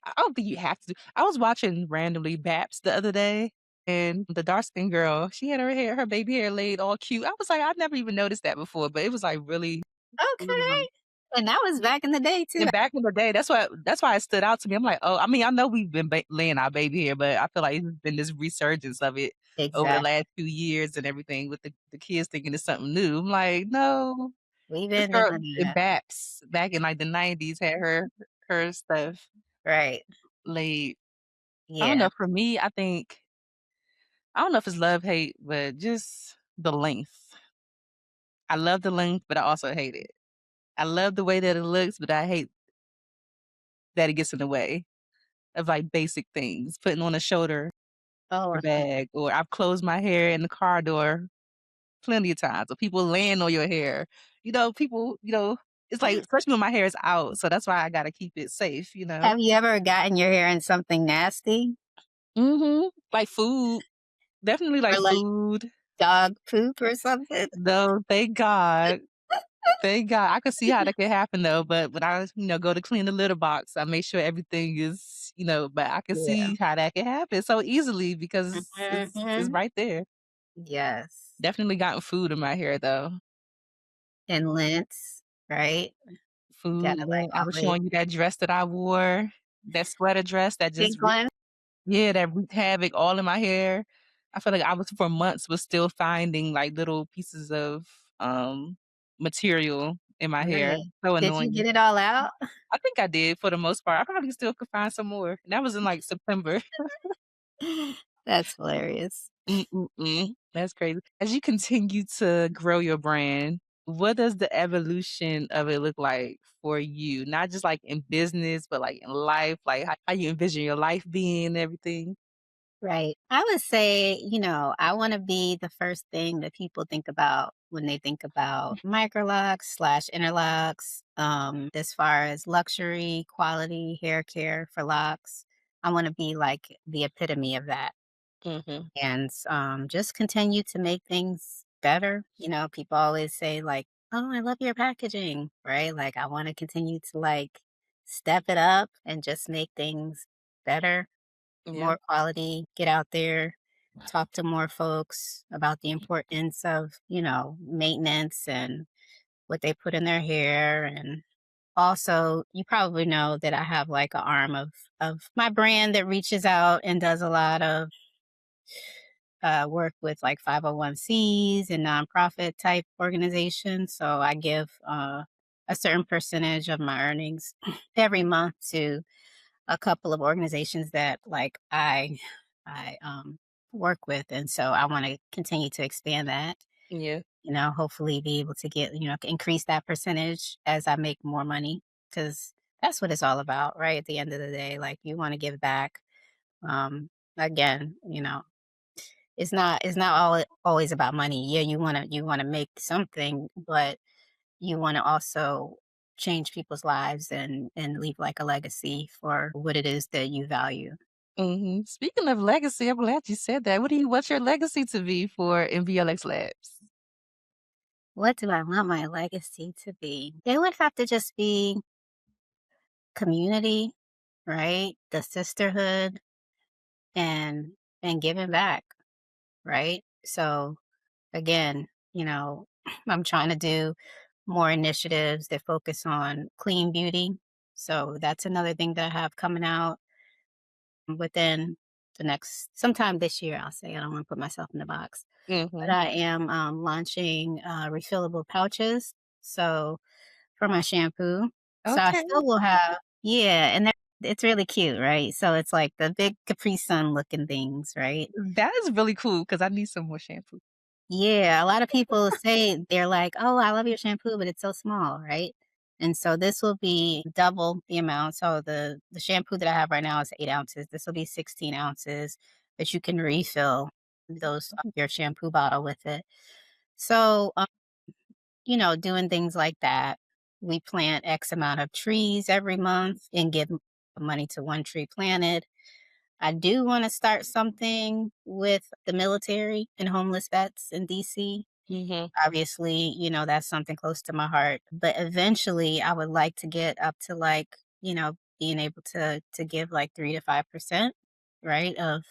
I don't think you have to. I was watching randomly Baps the other day, and the dark skinned girl, she had her baby hair laid all cute. I was like, I never even noticed that before, but it was like really, really Okay. nice. And that was back in the day too. And back in the day, that's why it stood out to me. I'm like, oh, I mean, I know we've been laying our baby hair, but I feel like it's been this resurgence of it over the Exactly. last few years and everything with the kids thinking it's something new. I'm like, no, We've this been girl doing in that. Baps back in like the 90s had her stuff Right. laid. I don't Yeah. know. For me, I don't know if it's love hate, but just the length. I love the length, but I also hate it. I love the way that it looks, but I hate that it gets in the way of like basic things, putting on a shoulder Oh, bag, or I've closed my hair in the car door plenty of times, or people laying on your hair. People, it's like, especially when my hair is out. So that's why I got to keep it safe, you know? have you ever gotten your hair in something nasty Like food, definitely like or like food. dog poop or something? No, thank God. Thank God. I could see how that could happen though, but when I, go to clean the litter box, I make sure everything is, but I can Yeah. see how that can happen so easily because it's Hmm. right there. Yes. Definitely gotten food in my hair though. And lint, right? Food, Gotta yeah. like I was always showing you that dress that I wore, that sweater dress that just pink lint. yeah, that wreaked havoc all in my hair. I feel like I was for months was still finding like little pieces of material in my hair. Right. So Did you annoying. get it all out? I think I did for the most part. I probably still could find some more. And that was in like September. That's hilarious. Mm-mm-mm. That's crazy. As you continue to grow your brand, what does the evolution of it look like for you? Not just like in business, but like in life, like how you envision your life being and everything. Right. I would say, I want to be the first thing that people think about when they think about microlocks slash interlocks, as far as luxury, quality hair care for locks. I want to be like the epitome of that Hmm. and just continue to make things better. People always say, like, oh, I love your packaging, right? Like, I want to continue to like step it up and just make things better, Yeah. more quality, get out there, talk to more folks about the importance of, maintenance and what they put in their hair. And also, you probably know that I have like an arm of my brand that reaches out and does a lot of work with like 501(c)s and nonprofit type organizations. So I give a certain percentage of my earnings every month to a couple of organizations that like I work with, and so I want to continue to expand that. Yeah. Hopefully be able to get increase that percentage as I make more money because that's what it's all about, right? At the end of the day, like you want to give back. Um, again, it's not always about money. Yeah, you wanna make something, but you wanna also change people's lives and leave like a legacy for what it is that you value. Speaking of legacy, I'm glad you said that. What's your legacy to be for NVLX Labs? What do I want my legacy to be? It would have to just be community, right? The sisterhood and giving back, right? So again, I'm trying to do more initiatives that focus on clean beauty. So that's another thing that I have coming out within the next sometime this year, I'll say. I don't want to put myself in the box. But Mhm. I am launching refillable pouches. So for my shampoo. So I Okay. still will have, yeah, and it's really cute, right? So it's like the big Capri Sun looking things, right? That is really cool because I need some more shampoo. Yeah, a lot of people say they're like, "Oh, I love your shampoo, but it's so small," right? And so this will be double the amount. So the shampoo that I have right now is 8 ounces. This will be 16 ounces, but you can refill those your shampoo bottle with it. So, doing things like that. We plant X amount of trees every month and give money to one tree planted. I do want to start something with the military and homeless vets in DC. Mhm. Obviously, that's something close to my heart. But eventually I would like to get up to like, being able to give like 3 to 5%, right, of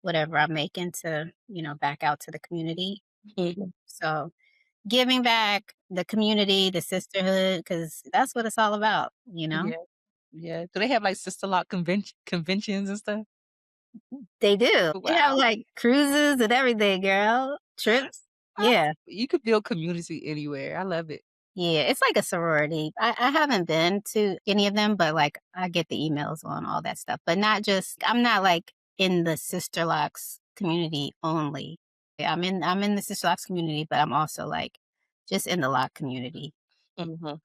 whatever I'm making to, back out to the community. Mhm. So giving back, the community, the sisterhood, because that's what it's all about. Yeah. Yeah. Do they have, like, sister lot conventions and stuff? They do. They have, Wow. like, cruises and everything, girl. Trips. Yeah. You could build community anywhere. I love it. Yeah, it's like a sorority. I haven't been to any of them, but, like, I get the emails on all that stuff, but not just I'm not, like, in the Sister Locks community only. Yeah, I'm in the Sister Locks community, but I'm also, like, just in the lock community. Mhm.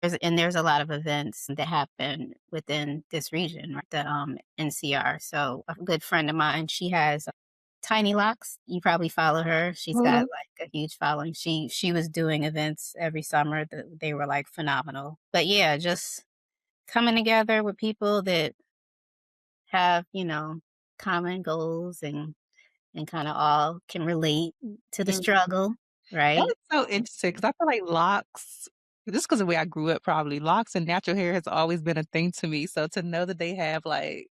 There's a lot of events that happen within this region, right, the, NCR. So a good friend of mine, she has Tiny Locks. You probably follow her. She's got Mhm. like a huge following. She was doing events every summer that they were like phenomenal. But yeah, just coming together with people that have, common goals and kind of all can relate to the Mm. struggle, That right? is so interesting because I feel like locks just because of the way I grew up probably, locks and natural hair has always been a thing to me, so to know that they have, like,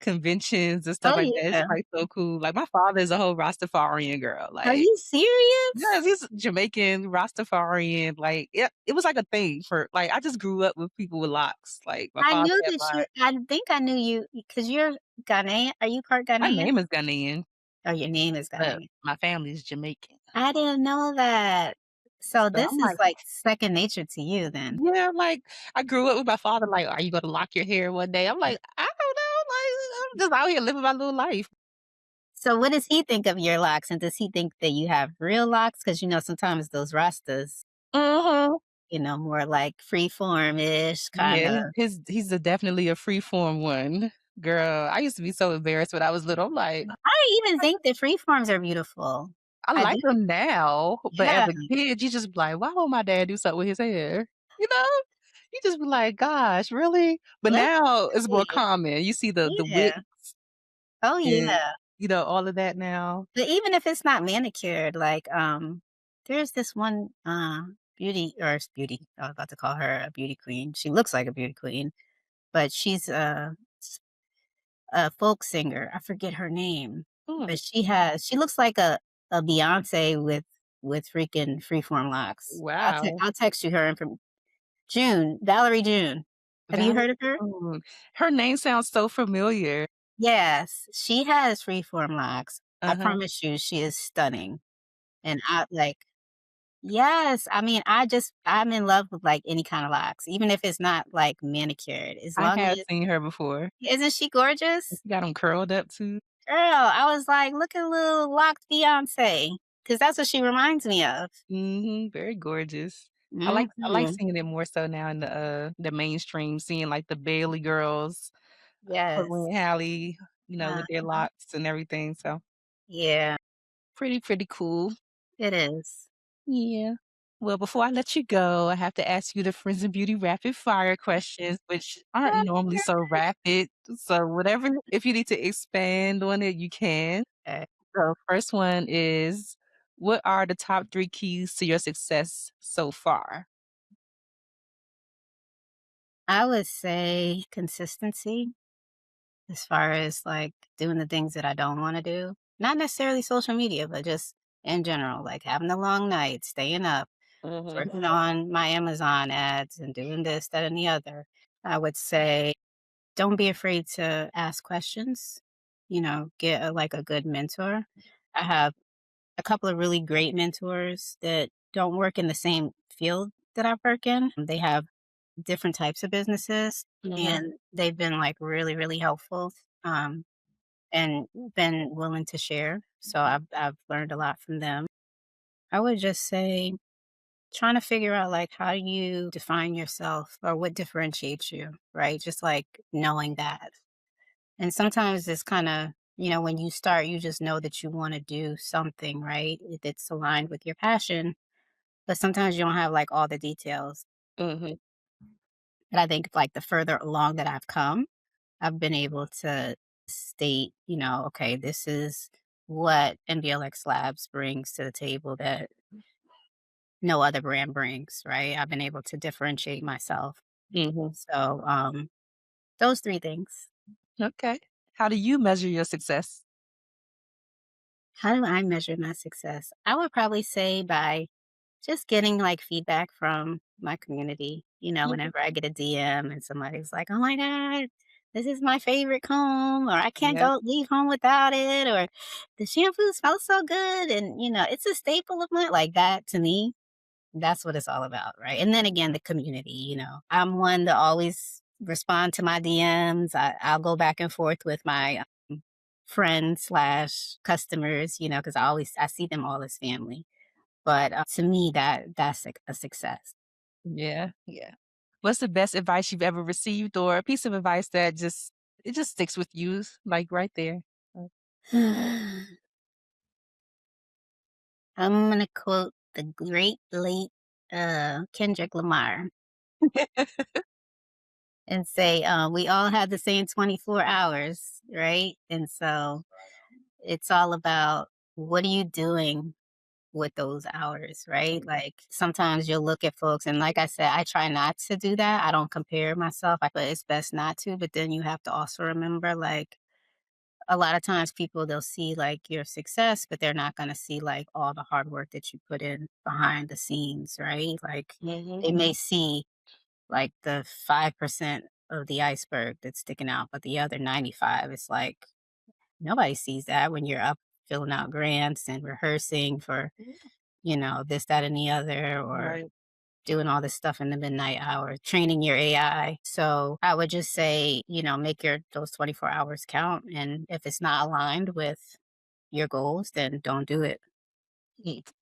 conventions and stuff Oh like that is, yeah. like, so cool. Like, my father is a whole Rastafarian girl, Are like you serious? yes, he's Jamaican, Rastafarian, like, it was like a thing for like, I just grew up with people with locks, like, my I father knew had that mine. I think I knew you because you're Ghanaian. Are you part My Ghanaian? name is Ghanaian, Oh, your name is but Ghanaian. my family is Jamaican. I didn't know that. So So this I'm is like like second nature to you then. yeah, like, I grew up with my father, like, "Are you gonna lock your hair one day?" I'm like, "I don't know, like, I'm just out here living my little life." So what does he think of your locks? And does he think that you have real locks? Because sometimes those rastas, Mhm. more like freeform-ish kind Yeah, of. he's definitely a freeform one. Girl, I used to be so embarrassed when I was little, I'm like, I even think that freeforms are beautiful. I I like do. them now, but as Yeah. a kid, you just be like, "Why would my dad do something with his hair?" You know? You just be like, "Gosh, really?" But Let's now it's more see. common. You see the Yeah. wigs Oh and, yeah. all of that now. But even if it's not manicured, like, there's this one, beauty, I was about to call her a beauty queen. She looks like a beauty queen, but she's a folk singer. I forget her name, Mm, but she looks like a Beyonce with freaking freeform locks. wow. I'll text you her from June, Valerie June. Have you Valerie heard of her? June. Her name sounds so familiar. Yes, she has freeform locks. I Uh-huh. promise you, she is stunning. And I like Yes, I mean, I'm in love with, like, any kind of locks, even if it's not, like, manicured, as I long have as seen her before. isn't she gorgeous? She got them curled up too. Girl, I was like, "Look at little locked Beyonce," because that's what she reminds me of. Mhm, very gorgeous. I like Mhm. seeing it more so now in the mainstream, seeing, like, the Bailey girls, Yes. Corinne and Hallie, with their Uh-huh. locks and everything, so Yeah, pretty cool. it is. Yeah. Well, before I let you go, I have to ask you the Friends and Beauty rapid fire questions, which aren't normally so rapid, so whatever if you need to expand on it, you can. Okay. So, first one is, What are the top 3 keys to your success so far? I would say consistency as far as like doing the things that I don't want to do. Not necessarily social media, but just in general, like having the long nights, staying up, Mhm. working on my Amazon ads and doing this, that, and the other. I would say don't be afraid to ask questions. Get like a good mentor. I have a couple of really great mentors that don't work in the same field that I work in. They have different types of businesses, Mhm. and they've been like really, really helpful. Um, and been willing to share. So I've learned a lot from them. I would just say trying to figure out like how you define yourself or what differentiates you, right? Just like knowing that. And sometimes it's kind of, when you start, you just know that you want to do something, right? That's aligned with your passion, but sometimes you don't have like all the details. Mhm. But I think like the further along that I've come, I've been able to state, okay, this is what NVLX Labs brings to the table that no other brand brings, right? I've been able to differentiate myself. Mhm. So, those 3 things. Okay. How do you measure your success? How do I measure my success? I would probably say by just getting like feedback from my community, Mhm. whenever I get a DM and somebody's like, "Oh my god, this is my favorite comb," or "I can't Yeah. go leave home without it," or "The shampoo smells so good," and it's a staple of mine. Like that to me, that's what it's all about, right? And then again, the community. I'm one to always respond to my DMs. I'll go back and forth with my friends slash customers, because I see them all as family. But, to me, that's a success. Yeah. Yeah. What's the best advice you've ever received or a piece of advice that just sticks with you, like, right there? Uh, I'm gonna quote the great late, Kendrick Lamar and say, "We all have the same 24 hours," right? And so it's all about what are you doing with those hours, right? Like, sometimes you'll look at folks and like I said, I try not to do that. I don't compare myself, but it's best not to, but then you have to also remember, like, a lot of times people they'll see like your success, but they're not going to see like all the hard work that you put in behind the scenes, right? Like Mhm. they may see like the 5% of the iceberg that's sticking out, but the other 95, it's like nobody sees that when you're up filling out grants and rehearsing for, this, that, and the other, or Right. doing all this stuff in the midnight hour, training your AI. So I would just say, make your those 24 hours count. And if it's not aligned with your goals, then don't do it.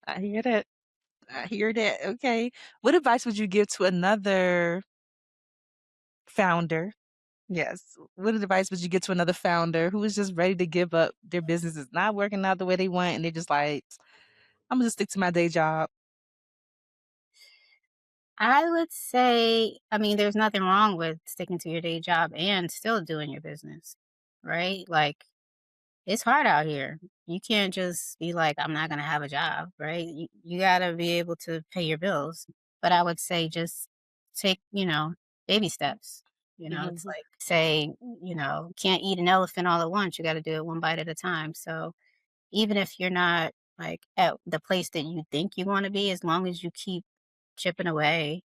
I hear that. I hear that. Okay. What advice would you give to another founder? Yes. What advice would you give to another founder who is just ready to give up? Their business is not working out the way they want, and they're just like, I'm gonna just stick to my day job. I would say, I mean, there's nothing wrong with sticking to your day job and still doing your business, right? Like it's hard out here. You can't just be like, I'm not going to have a job, right? You got to be able to pay your bills. But I would say just take, baby steps. It's Mhm. like say, can't eat an elephant all at once. You got to do it one bite at a time. So even if you're not like at the place that you think you want to be, as long as you keep chipping away,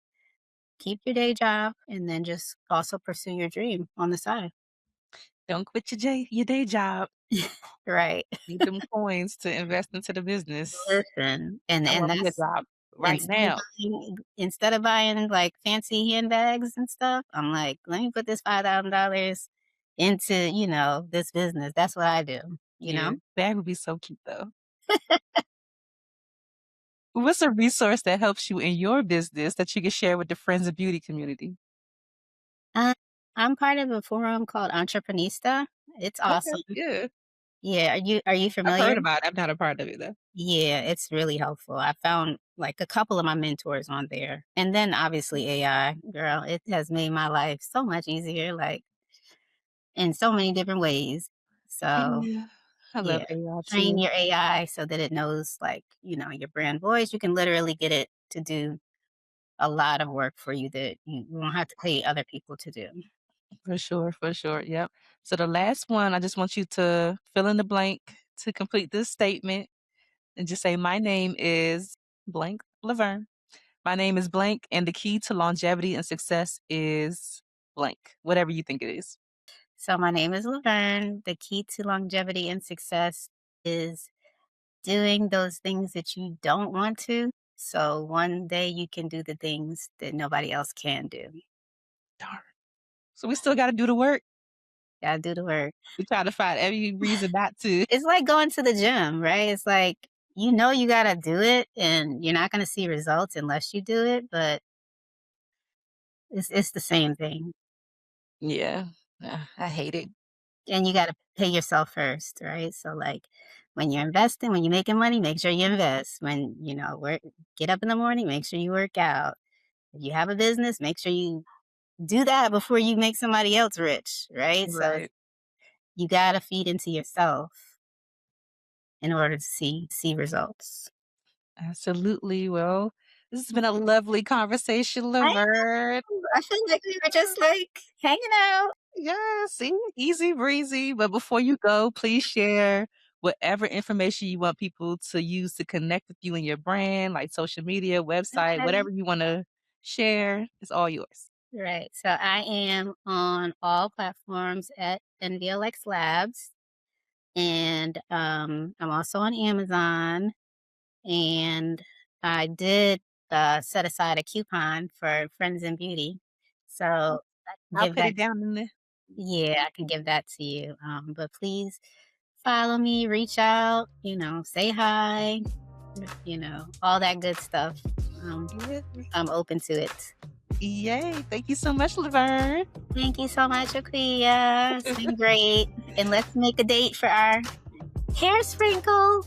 keep your day job and then just also pursue your dream on the side. Don't quit your day job. Right. Need them coins to invest into the business. Listen, and I and want me a that's job right instead of now. buying, like, fancy handbags and stuff, I'm like, "Let me put this $5,000 into, this business." That's what I do, you know? Yeah, that would be so cute though. What's a resource that helps you in your business that you can share with the friends of beauty community? Uh, I'm part of a forum called Entreprenista. It's awesome. Okay, yeah. Yeah, are you I've familiar? heard about it. I'm not a part of it though. Yeah, it's really helpful. I found, like, a couple of my mentors on there, and then obviously AI. Girl, it has made my life so much easier, like, in so many different ways. So Yeah. I love Yeah. AI Train too. your AI so that it knows, like, your brand voice. You can literally get it to do a lot of work for you that you won't have to pay other people to do. For sure, for sure. Yep. So the last one, I just want you to fill in the blank to complete this statement and just say, my name is blank Laverne. My name is blank, and the key to longevity and success is blank, whatever you think it is. So my name is Laverne. The key to longevity and success is doing those things that you don't want to. So one day you can do the things that nobody else can do. Darn. So we still got to do the work. Gotta do the work. We try to find every reason not to. It's like going to the gym, right? It's like, you gotta do it and you're not gonna see results unless you do it, but it's the same thing. Yeah. I hate it. And you gotta pay yourself first, right? So like when you're investing, when you're making money, make sure you invest. When, get up in the morning, make sure you work out. If you have a business, make sure you do that before you make somebody else rich, right? So Right. you gotta feed into yourself in order to see results. Absolutely. Well, this has been a lovely conversation, I Laverne. I feel like we were just like hanging out. Yeah, see, easy breezy. But before you go, please share whatever information you want people to use to connect with you and your brand, like social media, website, Okay. whatever you want to share. It's all yours. Right. So I am on all platforms at NVLX Labs. And I'm also on Amazon. And I did set aside a coupon for Friends in Beauty. So I can I'll give put that. it down in there. Yeah, I can give that to you. But please follow me, reach out, say hi, all that good stuff. Yeah. I'm open to it. Yay. Thank you so much, Laverne. Thank you so much, Akuya. It's been great. And let's make a date for our hair sprinkle.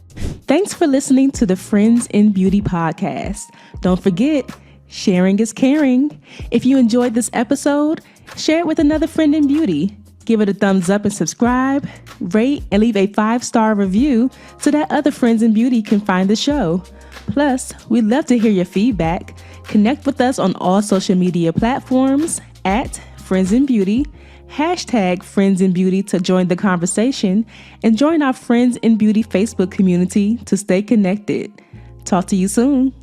Thanks for listening to the Friends in Beauty podcast. Don't forget, sharing is caring. If you enjoyed this episode, share it with another friend in beauty. Give it a thumbs up and subscribe, rate, and leave a 5-star review so that other friends in beauty can find the show. Plus, we'd love to hear your feedback. Connect with us on all social media platforms at Friends in Beauty, hashtag Friends in Beauty to join the conversation, and join our Friends in Beauty Facebook community to stay connected. Talk to you soon.